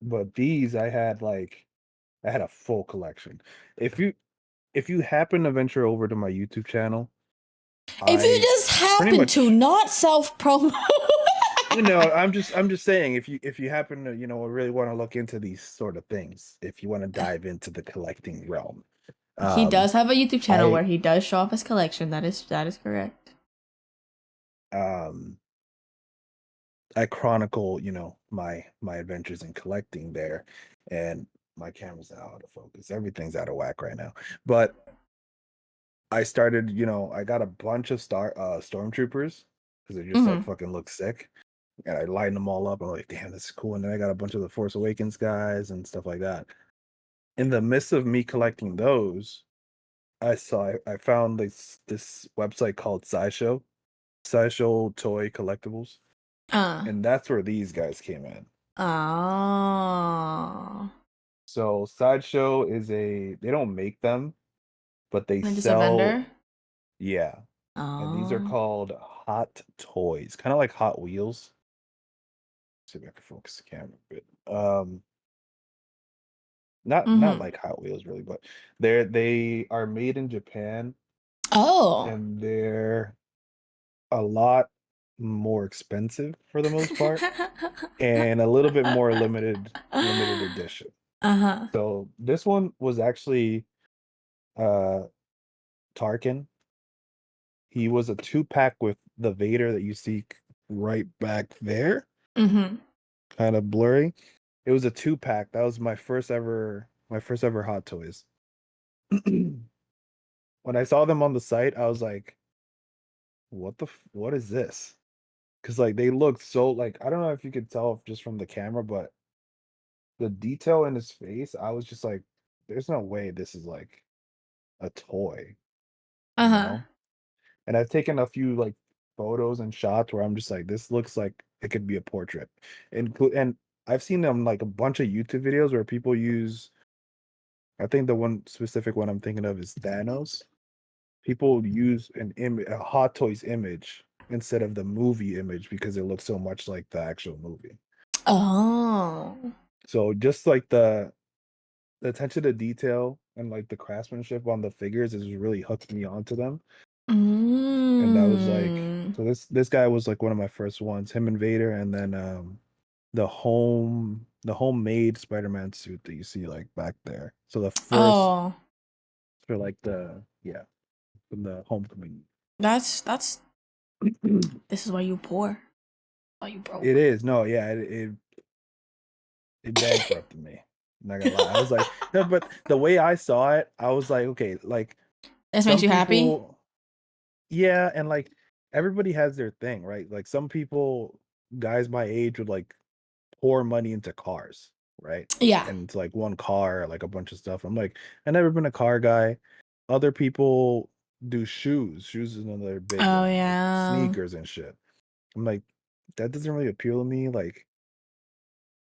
But these, I had a full collection. If you happen to venture over to my YouTube channel, if you just happen to not self promote, I'm just saying, if you happen to really want to look into these sort of things, if you want to dive into the collecting realm, he does have a YouTube channel where he does show off his collection. That is correct. I chronicle, my adventures in collecting there, and my camera's out of focus. Everything's out of whack right now. But I started, I got a bunch of stormtroopers because they just like fucking look sick, and I lined them all up. I'm like, damn, this is cool. And then I got a bunch of the Force Awakens guys and stuff like that. In the midst of me collecting those, I found this website called Sideshow Toy Collectibles. And that's where these guys came in. Oh. So Sideshow they don't make them, but they sell. Just a vendor? Yeah. Oh. And these are called Hot Toys, kind of like Hot Wheels. Let's see if I can focus the camera a bit. Not like Hot Wheels really, but they are made in Japan. Oh. And they're a lot more expensive for the most part, and a little bit more limited edition. So this one was actually Tarkin. He was a 2-pack with the Vader that you see right back there. Kind of blurry. It was a 2-pack. That was my first ever Hot Toys. When I saw them on the site, I was like, what is this? Because like they looked so like, I don't know if you could tell just from the camera, but the detail in his face, I was just like, there's no way this is like a toy, you know? And I've taken a few like photos and shots where I'm just like, this looks like it could be a portrait. And I've seen them like a bunch of YouTube videos where people use, I think the one specific one I'm thinking of is Thanos. People use a Hot Toys image instead of the movie image because it looks so much like the actual movie. Oh. So just like the attention to detail and like the craftsmanship on the figures is really hooked me onto them. And that was like, so this guy was like one of my first ones, him and Vader, and then the homemade Spider-Man suit that you see like back there. So the first for like from the Homecoming. That's this is why you poor. Why you broke. It is. No, yeah, it bankrupted me. I'm not gonna lie. I was like, no, but the way I saw it, I was like, okay, like this makes you happy. Yeah, and like everybody has their thing, right? Like some people, guys my age, would like pour money into cars, right? Yeah. And it's like one car, like a bunch of stuff. I'm like, I've never been a car guy. Other people do shoes. Shoes is another big one. Yeah. Like sneakers and shit. I'm like, that doesn't really appeal to me. Like,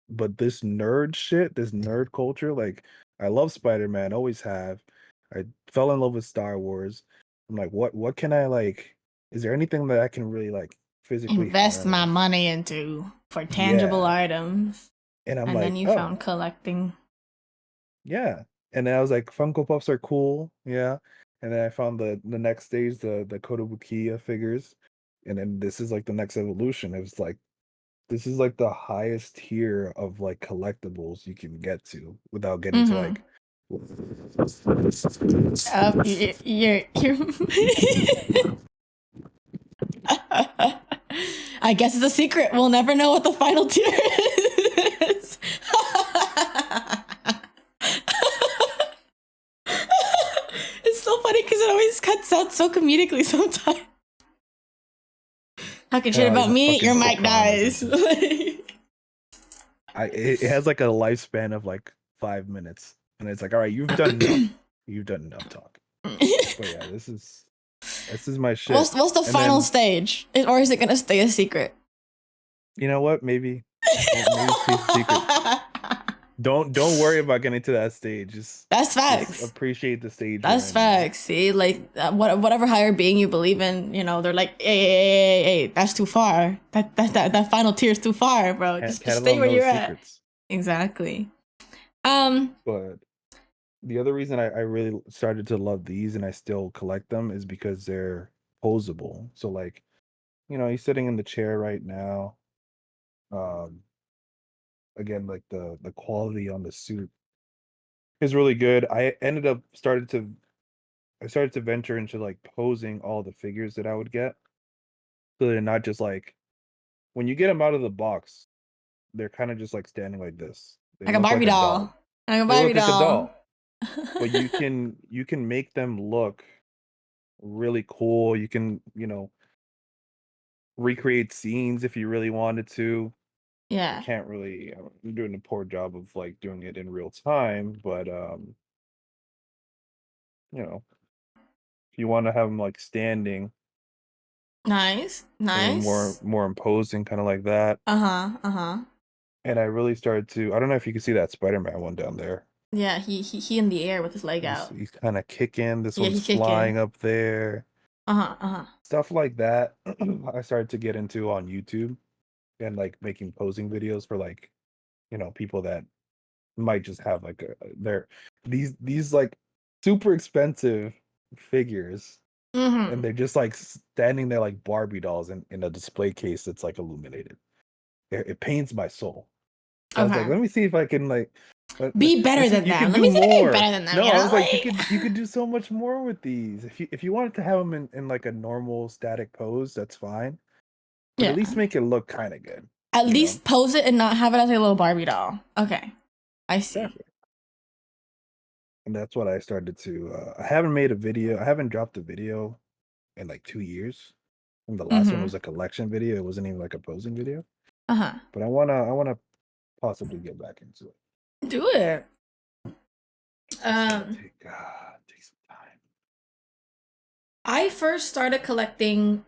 but this nerd shit, this nerd culture, like I love Spider-Man, always have. I fell in love with Star Wars. I'm like, what can I like? Is there anything that I can really like physically invest my harness? money into for tangible items? And I'm and like, then you found collecting. Yeah. And then I was like, Funko Pops are cool. Yeah. And then I found the next stage, the Kotobukiya figures. And then this is like the next evolution. It was like, this is like the highest tier of like collectibles you can get to without getting to like. You're I guess it's a secret. We'll never know what the final tier is. It's so funny because it always cuts out so comedically sometimes. Talking shit about me, your mic dies. It has like a lifespan of like 5 minutes, and it's like, all right, you've done enough. You've done enough talk. But yeah, this is my shit. What's the final stage, or is it gonna stay a secret? You know what? Maybe stay secret. Don't worry about getting to that stage. That's facts. Just appreciate the stage. That's facts. See, like whatever higher being you believe in, you know, they're like, hey, that's too far. That final tier is too far, bro. Just stay where you're at. Exactly. But the other reason I really started to love these and I still collect them is because they're posable. So like, you know, he's sitting in the chair right now. Again, like the quality on the suit is really good. I started to venture into like posing all the figures that I would get. So they're not just like, when you get them out of the box, they're kind of just like standing like this. They like a Barbie doll. Like a Barbie doll. But you can make them look really cool. You can, you know, recreate scenes if you really wanted to. Yeah. Can't really, I'm doing a poor job of like doing it in real time, but you know, if you want to have them like standing, nice, more imposing, kind of like that. And I really started to, I don't know if you can see that Spider-Man one down there. Yeah, he in the air with his leg out. He's kind of kicking. This one's flying up there. Stuff like that. I started to get into on YouTube and like making posing videos for like, you know, people that might just have like these like super expensive figures and they're just like standing there like Barbie dolls in a display case that's like illuminated. It pains my soul. So I was like, let me see if I can like be better than you them. can Let do me see if I can more. be better than them. No, You know? I was like, you could do so much more with these. If you wanted to have them in like a normal static pose, that's fine. But at least make it look kind of good. At least pose it and not have it as a little Barbie doll. Okay, I see. Exactly. And that's what I started to. I haven't made a video. I haven't dropped a video in like 2 years. And the last one was a collection video. It wasn't even like a posing video. But I wanna possibly get back into it. Do it. Take some time. I first started collecting.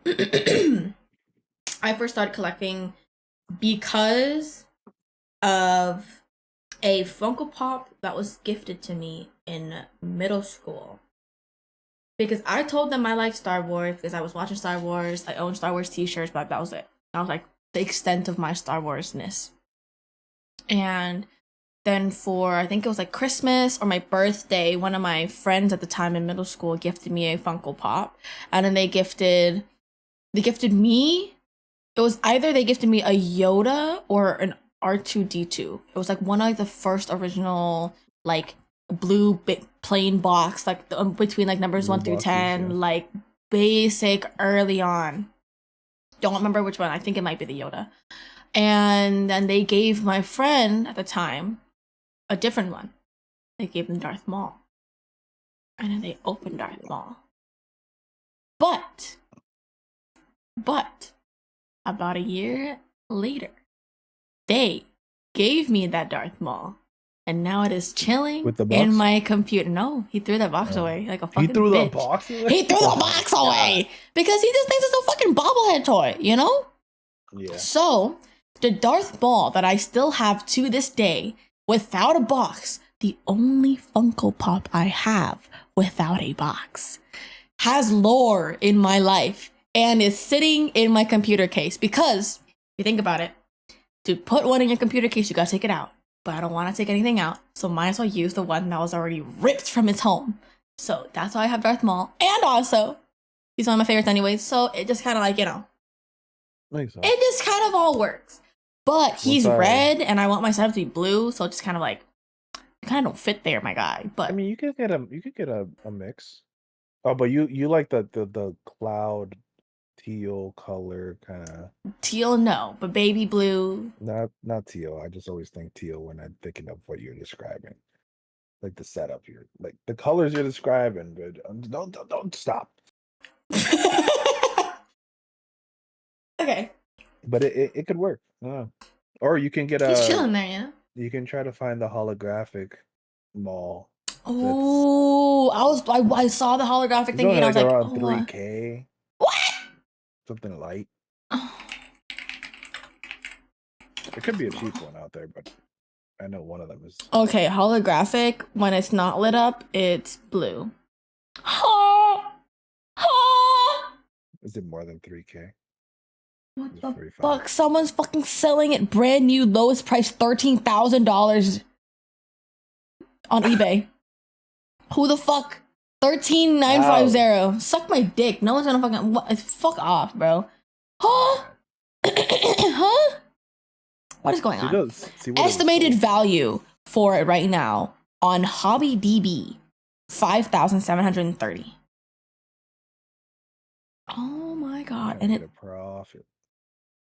Because of a Funko Pop that was gifted to me in middle school. Because I told them I liked Star Wars because I was watching Star Wars. I owned Star Wars t-shirts, but that was it. That was like the extent of my Star Wars-ness. And then for, I think it was like Christmas or my birthday, one of my friends at the time in middle school gifted me a Funko Pop. And then they gifted me, it was either they gifted me a Yoda or an R2-D2. It was like one of like the first original like blue plain box, like between like numbers blue 1 through 10, yeah. Like basic early on. Don't remember which one. I think it might be the Yoda. And then they gave my friend at the time a different one. They gave them Darth Maul. And then they opened Darth Maul. But about a year later, they gave me that Darth Maul. And now it is chilling in my computer. No, he threw that box away like a fucking bitch. He threw the box away? He threw the box away! Because he just thinks it's a fucking bobblehead toy, you know? Yeah. So, the Darth Maul that I still have to this day, without a box, the only Funko Pop I have without a box, has lore in my life and is sitting in my computer case. Because, if you think about it, to put one in your computer case, you gotta take it out. But I don't want to take anything out, so might as well use the one that was already ripped from its home. So that's why I have Darth Maul. And also, he's one of my favorites anyways, so it just kind of like, you know, makes sense. It just kind of all works. But he's red, and I want my setup to be blue, so it just kind of like, you kind of don't fit there, my guy. But I mean, you could get a mix. Oh, but you like the cloud teal color kind of. Teal, no, but baby blue. Not teal. I just always think teal when I'm thinking of what you're describing, like the setup here, like the colors you're describing. But don't stop. Okay. But it could work. Or you can get He's chilling there, yeah. You can try to find the holographic Maul. Oh, I saw the holographic thing and I was like, around 3K. What? Something light. There could be a cheap one out there, but I know one of them is. Okay, holographic, when it's not lit up, it's blue. Is it more than 3K? What the fuck? Someone's fucking selling it brand new, lowest price, $13,000 on eBay. Who the fuck? 13,950. Wow. Suck my dick. No one's gonna fucking fuck off, bro. Huh? Huh? What is going on? Estimated value for it right now on HobbyDB, 5,730. Oh my god! And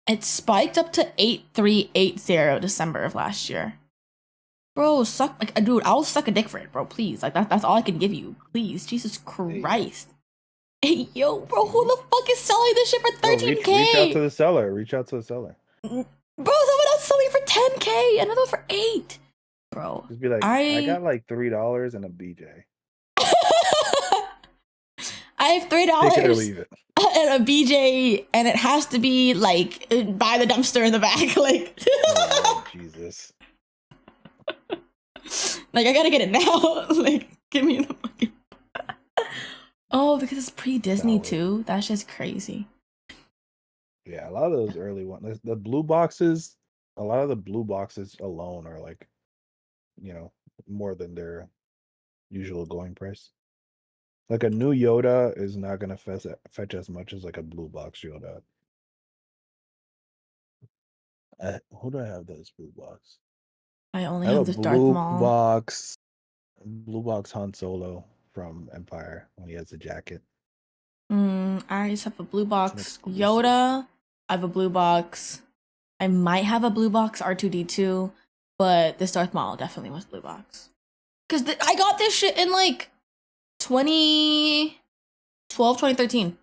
it spiked up to 8,380 December of last year. Bro, dude, I'll suck a dick for it, bro. Please, like that's all I can give you. Please, Jesus Christ. Hey, yo, bro, who the fuck is selling this shit for 13K? Reach out to the seller. Bro, someone else selling for 10K, another one for 8. Bro, just be like, I got like $3 and a BJ. I have $3. Take it or leave it. And a BJ, and it has to be like by the dumpster in the back, like. Oh, Jesus. Like, I gotta get it now. Like, give me the fucking. Oh, because it's pre-Disney too. That's just crazy. Yeah, a lot of those early ones, the blue boxes. A lot of the blue boxes alone are like, you know, more than their usual going price. Like a new Yoda is not gonna fetch as much as like a blue box Yoda. Who do I have this blue box? I only have this Darth Maul. Blue box Han Solo from Empire when he has the jacket. I just have a blue box Yoda. I have a blue box. I might have a blue box R2D2, but this Darth Maul definitely was blue box. Because I got this shit in like 2012, 2013.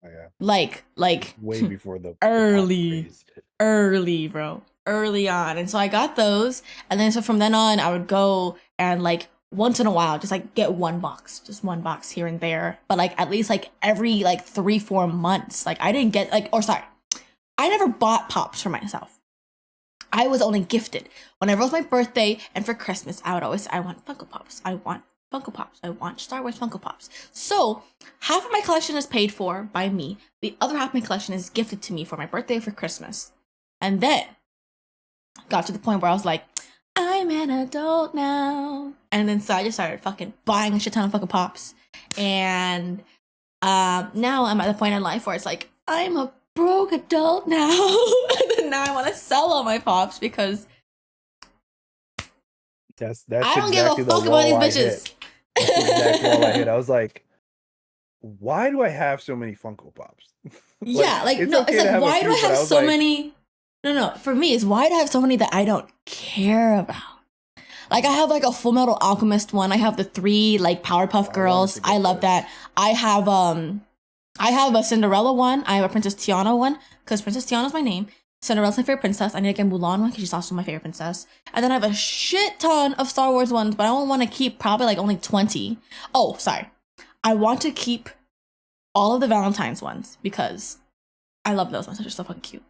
Oh, yeah. Like way before the early, bro. Early on. And so I got those. And then so from then on, I would go and like once in a while, just like get one box here and there. But like at least like every like 3-4 months. Like I didn't get I never bought pops for myself. I was only gifted. Whenever it was my birthday and for Christmas, I want Funko Pops. I want Funko Pops. I want Star Wars Funko Pops. So half of my collection is paid for by me. The other half of my collection is gifted to me for my birthday or for Christmas. And then got to the point where I was like, I'm an adult now. And then so I just started fucking buying a shit ton of Funko Pops. And now I'm at the point in life where it's like, I'm a broke adult now. And then now I want to sell all my Pops because that's I don't give a fuck about these bitches. That's exactly all I hit. I was like, why do I have so many Funko Pops? Yeah, like no, it's like why do I have so many? No, for me, it's why do I have so many that I don't care about? Like I have like a Full Metal Alchemist one. I have the 3 like Powerpuff Girls. I love that. I have a Cinderella one. I have a Princess Tiana one because Princess Tiana's my name. Cinderella's my favorite princess. I need to get Mulan one because she's also my favorite princess. And then I have a shit ton of Star Wars ones, but I only want to keep probably like only 20. Oh, sorry. I want to keep all of the Valentine's ones because I love those ones. They're just so fucking cute.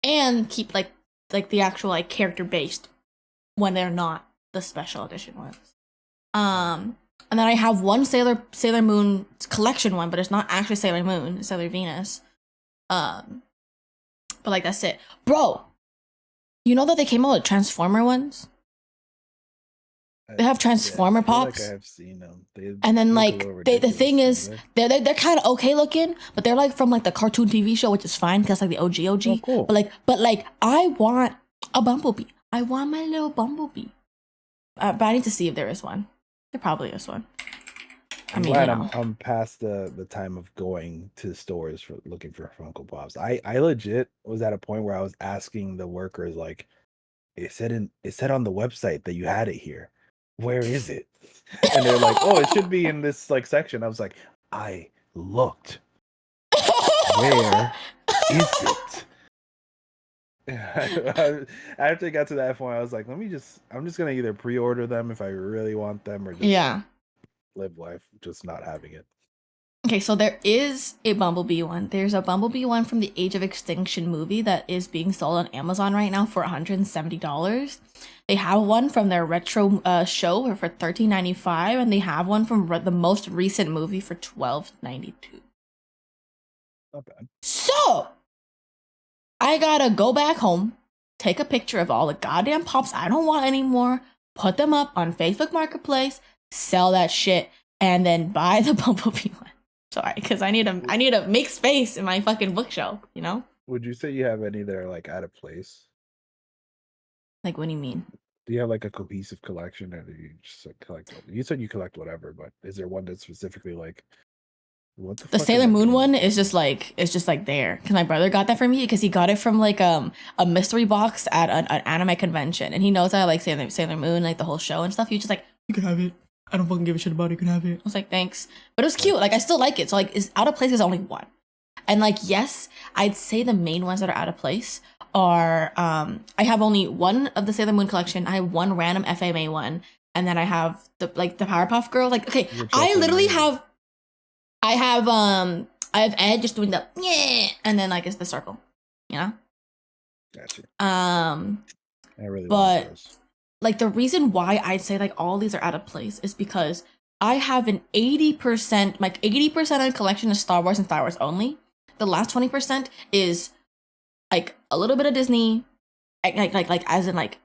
And keep like the actual like character based when they're not the special edition ones. And then I have one Sailor Moon collection one, but it's not actually Sailor Moon, it's Sailor Venus. But like that's it. Bro, you know that they came out with Transformer ones? They have Transformer Pops. Like I have seen them. And then like the thing is they're kind of okay looking, but they're like from like the cartoon TV show, which is fine because like the OG. Oh, cool. But like I want a Bumblebee. I want my little Bumblebee. But I need to see if there is one. There probably is one. I'm glad I'm past the time of going to stores for looking for Funko Pops. I legit was at a point where I was asking the workers like, it said on the website that you had it here. Where is it? And they're like, oh, it should be in this like section. I was like, I looked. Where is it? After I got to that point, I was like, I'm just gonna either pre-order them if I really want them or just live life just not having it. Okay, so there is a Bumblebee one. There's a Bumblebee one from the Age of Extinction movie that is being sold on Amazon right now for $170. They have one from their retro show for $13.95, and they have one from the most recent movie for $12.92. Not bad. So I gotta go back home, take a picture of all the goddamn Pops I don't want anymore, put them up on Facebook Marketplace, sell that shit, and then buy the Bumblebee one. Sorry, because I need to make space in my fucking bookshelf, you know? Would you say you have any that are like out of place? Like, what do you mean? Do you have like a cohesive collection, or do you just like collect? You said you collect whatever, but is there one that's specifically like, what the fuck? The Sailor Moon one is just like there because my brother got that for me because he got it from like a mystery box at an anime convention, and he knows I like Sailor Moon, like the whole show and stuff. He was just like, you can have it. I don't fucking give a shit about it. You can have it. I was like, thanks. But it was cute. Like, I still like it. So, like, it's out of place is only one. And, like, yes, I'd say the main ones that are out of place are, I have only one of the Sailor Moon collection. I have one random FMA one. And then I have the Powerpuff Girl. Like, okay, I literally have, I have Ed just doing the, yeah, and then, like, it's the circle, you know? Gotcha. I really want those. Like, the reason why I'd say, like, all these are out of place is because I have an 80%, like, 80% of the collection is Star Wars and Star Wars only. The last 20% is, like, a little bit of Disney, like, as in, like,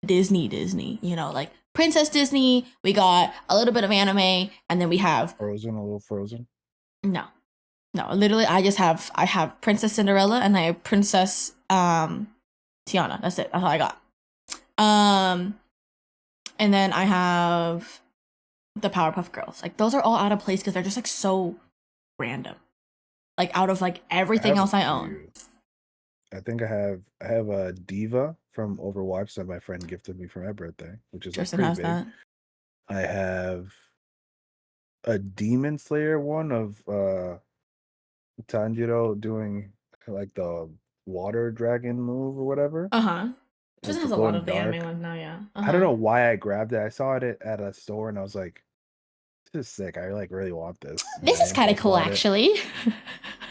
Disney, you know, like Princess Disney. We got a little bit of anime, and then we have Frozen, a little Frozen. No, literally, I have Princess Cinderella and I have Princess Tiana. That's it. That's all I got. And then I have the Powerpuff Girls. Like those are all out of place because they're just like so random. Like out of like everything else I own. I think I have a Diva from Overwatch that my friend gifted me for my birthday, which is Tristan like has pretty big. that. I have a Demon Slayer one of Tanjiro doing like the water dragon move or whatever. Tristan has a lot of the anime ones now, yeah. I don't know why I grabbed it. I saw it at a store and I was like, this is sick. I like really want this. This is kind of cool, actually.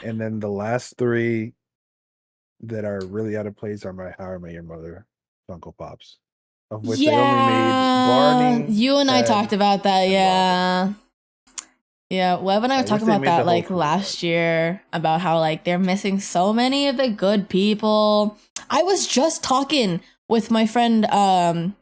And then the last 3 that are really out of place are my How I Met Your Mother Funko Pops, of which they only made Barney. You and I talked about that, yeah. Yeah, Webb and I were talking about that like last year, about how like they're missing so many of the good people. I was just talking with my friend, I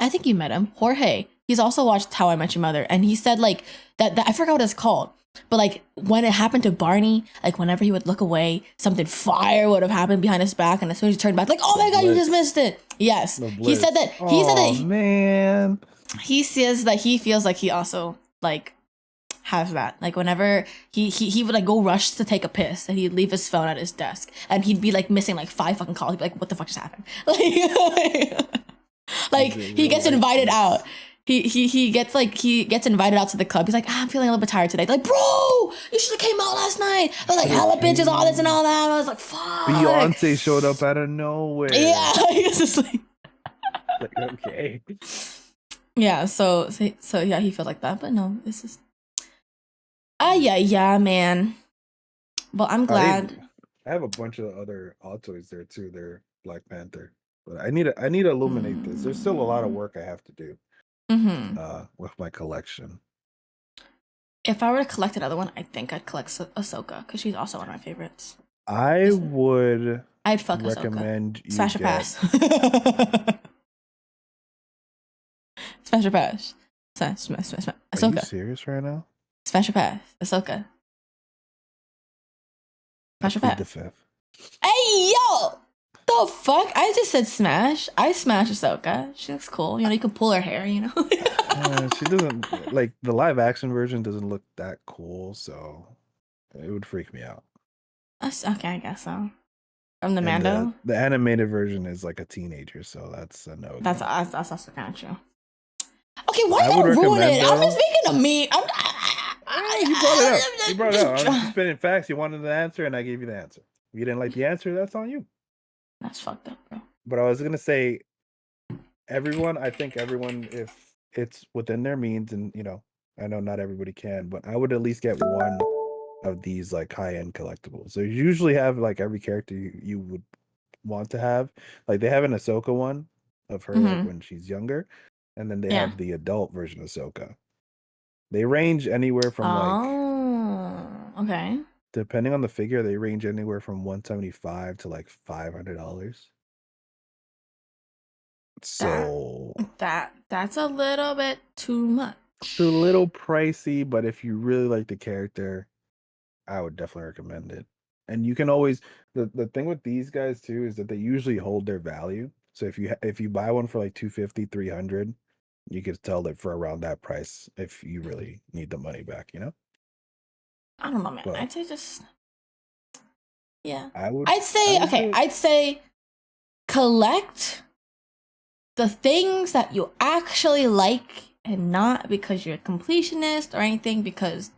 think you met him, Jorge. He's also watched How I Met Your Mother, and he said like that I forgot what it's called, but like when it happened to Barney, like whenever he would look away, something fire would have happened behind his back, and as soon as he turned back, like, oh my god, you just missed it. Yes, he said that. Man, he says that he feels like he also like has that. Like whenever he would like go rush to take a piss, and he'd leave his phone at his desk, and he'd be like missing like 5 fucking calls. He'd be like, what the fuck just happened? Like he gets invited out. He gets invited out to the club. He's like, I'm feeling a little bit tired today. Like, bro, you should have came out last night. I was like, hella bitches, all this and all that. I was like, fuck. Beyonce showed up out of nowhere. Yeah, he's just like okay. Yeah, so yeah, he feels like that, but no, this is yeah, man. Well, I'm glad. I have a bunch of other Altoids there too. They're Black Panther, but I need to illuminate this. There's still a lot of work I have to do. With my collection. If I were to collect another one, I think I'd collect Ahsoka, because she's also one of my favorites. I'd fuck recommend Ahsoka. Smash or pass. Smash or pass. Smash. Ahsoka. Are you serious right now? Smash or pass. Ahsoka. Smash or pass. The 5th. Hey, yo! The fuck? I just said smash. I smash Ahsoka. She looks cool. You know, you can pull her hair, you know? She doesn't, like, the live action version doesn't look that cool, so it would freak me out. Okay, I guess so. From the Mando? The animated version is like a teenager, so that's a no. That's also kind of true. Okay, why not ruin it? I'm just making a meme. You brought it up. I'm just spitting facts. You wanted the answer, and I gave you the answer. If you didn't like the answer, that's on you. That's fucked up, bro. But I was gonna say, I think everyone, if it's within their means, and you know, I know not everybody can, but I would at least get one of these like high-end collectibles. They usually have like every character you would want to have. Like they have an Ahsoka one of her like, when she's younger, and then they have the adult version of Ahsoka. They range anywhere from okay. Depending on the figure, they range anywhere from $175 to like $500. So that's a little bit too much. It's a little pricey, but if you really like the character, I would definitely recommend it. And you can always the thing with these guys too is that they usually hold their value. So if you buy one for like $250, $300, you could sell it for around that price if you really need the money back, you know? I don't know, man. But I'd say I'd say collect the things that you actually like, and not because you're a completionist or anything, because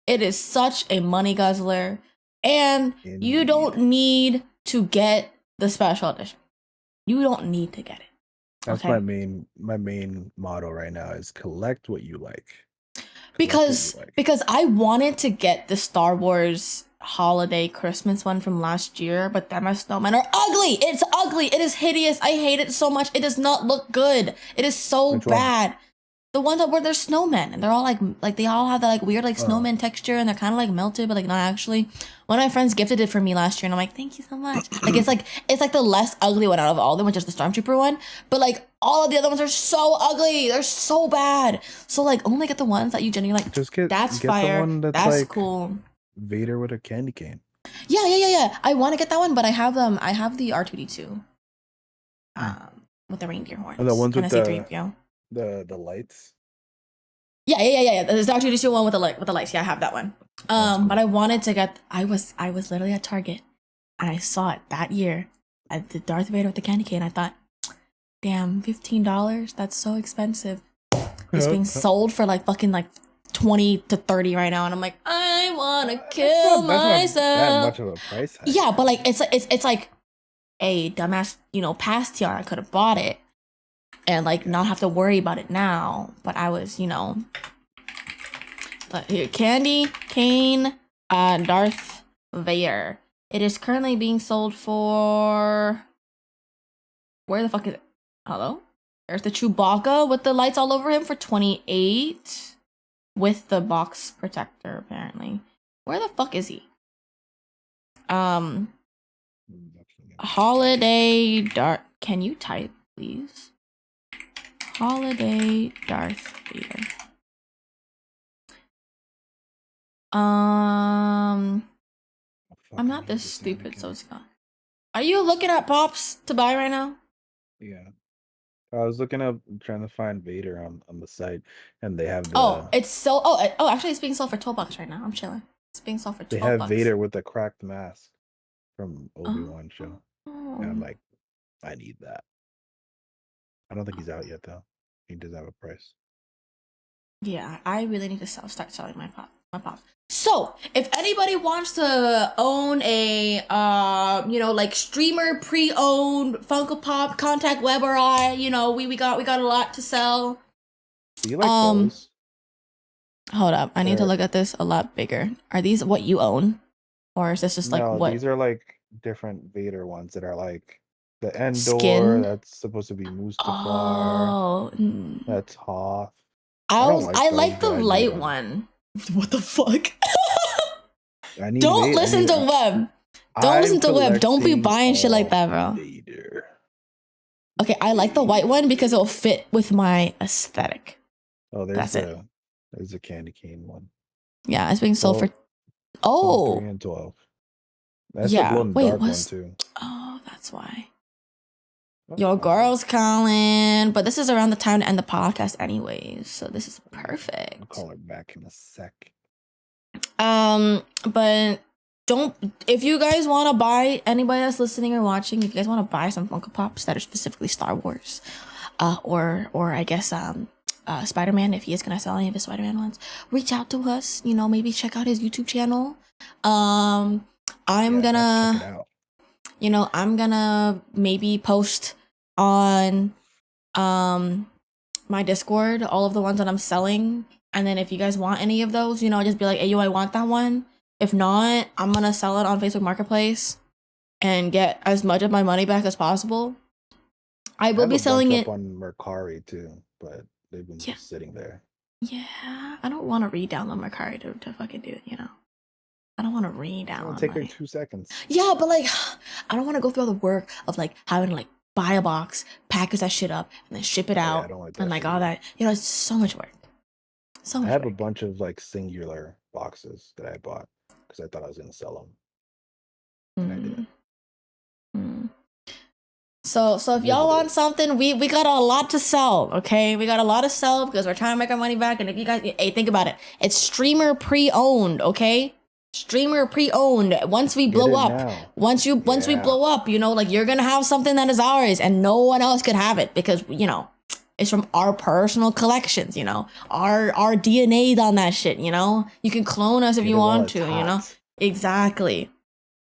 it is such a money guzzler, and you don't need to get the special edition. You don't need to get it. That's my main motto right now is collect what you like. Because I wanted to get the Star Wars holiday Christmas one from last year, but then my snowmen are ugly. It's ugly. It is hideous. I hate it so much. It does not look good. It is so bad. The ones that where they're snowmen and they're all like they all have that like weird like snowman texture and they're kind of like melted but like not actually. One of my friends gifted it for me last year and I'm like, thank you so much. Like it's like the less ugly one out of all of them, which is the Stormtrooper one. But like all of the other ones are so ugly. They're so bad. So like only get the ones that you genuinely like. Just that's get fire. The one that's like cool. Vader with a candy cane. Yeah. I want to get that one, but I have the R2D2. With the reindeer horns. And the ones with the lights. Yeah. There's the R2D2 one with the lights. Yeah, I have that one. Cool. But I wanted to get. I was literally at Target, and I saw it that year at the Darth Vader with the candy cane. I thought, damn, $15. That's so expensive. It's being sold for like fucking like 20 to 30 right now, and I'm like, I want to kill myself. That much of a price hike. Yeah, but like it's like a dumbass, past year I could have bought it and like not have to worry about it now. But I was, but here, candy cane, Darth Vader. It is currently being sold for. Where the fuck is it? Hello? There's the Chewbacca with the lights all over him for $28 with the box protector apparently. Where the fuck is he? Holiday Darth. Can you type, please? Holiday Darth Vader. I'm not this stupid, so it's not. Are you looking at Pops to buy right now? Yeah. I was looking up trying to find Vader on the site, and they have the. Actually, it's being sold for $12 right now. I'm chilling. It's being sold for $12. They have Vader with the cracked mask from Obi-Wan show, and I'm like, I need that. I don't think he's out yet though. He does have a price. Yeah, I really need to start selling my pops. So, if anybody wants to own a, like streamer pre-owned Funko Pop, contact Webb or I. We got a lot to sell. Do you like those? Hold up, I need to look at this a lot bigger. Are these what you own, or is this just like what? These are like different Vader ones that are like the Endor. Skin? That's supposed to be Mustafar. Oh, that's Hoth. I like the light one. What the fuck? Don't listen to Webb. Don't listen to Webb. Don't be buying shit like that, bro. Vader. Okay, I like the white one because it'll fit with my aesthetic. Oh, there's a candy cane one. Yeah, it's being sold for. 3 and 12. That's the glow in the dark one too. Oh, that's why. Your girl's calling, but this is around the time to end the podcast anyways, so this is perfect. I'll call her back in a sec. But if you guys want to buy, anybody that's listening or watching, if you guys want to buy some Funko Pops that are specifically Star Wars, or I guess Spider-Man, if he is gonna sell any of his Spider-Man ones, reach out to us. Maybe check out his YouTube channel. I'm gonna maybe post on my Discord all of the ones that I'm selling, and then if you guys want any of those, just be like, hey yo, I want that one. If not, I'm gonna sell it on Facebook Marketplace and get as much of my money back as possible. I will be selling it on Mercari too, but they've been just sitting there. Yeah, I don't want to re-download Mercari to fucking do it, I don't want to re-download. It'll take like 2 seconds. Yeah, but like, I don't want to go through all the work of like having to like buy a box, package that shit up, and then ship it out, and like all that. It's so much work. So much. I have a bunch of like singular boxes that I bought because I thought I was gonna sell them, and I didn't. So if y'all want something, we got a lot to sell. Okay, we got a lot to sell because we're trying to make our money back. And if you guys, hey, think about it, it's streamer pre-owned. Okay. Streamer pre-owned. Once we blow up, once we blow up, like you're gonna have something that is ours and no one else could have it because it's from our personal collections. Our DNA's on that shit. You can clone us if you want to. Exactly.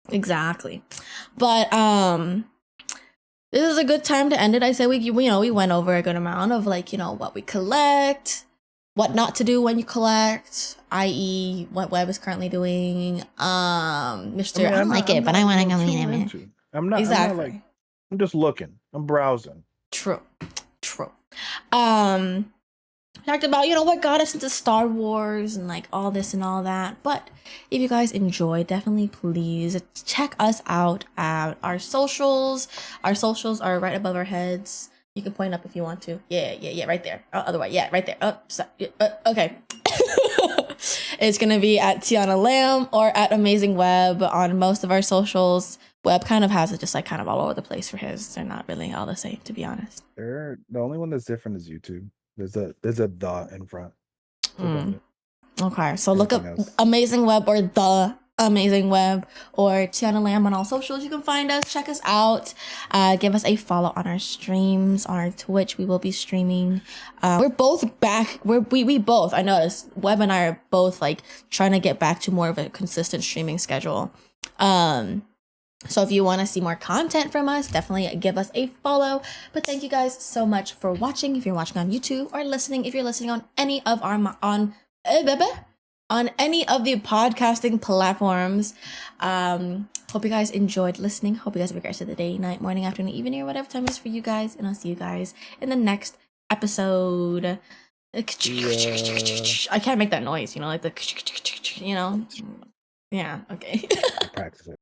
But this is a good time to end it. I say we went over a good amount of like what we collect, what not to do when you collect, i.e. what Webb is currently doing. Mr. I don't like it, but I want to go in it. I'm not exactly. I'm just looking. I'm browsing. True. talked about, what got us into Star Wars and like all this and all that. But if you guys enjoyed, definitely please check us out at our socials. Our socials are right above our heads. You can point up if you want to. Yeah, right there. Otherwise, yeah, right there. Oh, okay. It's gonna be at Teaonalamb or at AmazingWebb on most of our socials. Webb kind of has it just like kind of all over the place for his. They're not really all the same, to be honest. The only one that's different is YouTube. There's a the in front. Okay, so look up AmazingWebb or the AmazingWebb or Teaonalamb on all socials. You can find us, check us out, give us a follow on our streams, on our Twitch. We will be streaming. We're both back. We both, I noticed, Webb and I are both like trying to get back to more of a consistent streaming schedule. So if you want to see more content from us, definitely give us a follow. But thank you guys so much for watching. If you're watching on YouTube or listening, if you're listening on any of our on any of the podcasting platforms, hope you guys enjoyed listening. Hope you guys have a great rest of the day, night, morning, afternoon, evening, or whatever time it is for you guys. And I'll see you guys in the next episode. I can't make that noise, like the, yeah, okay. Practice it.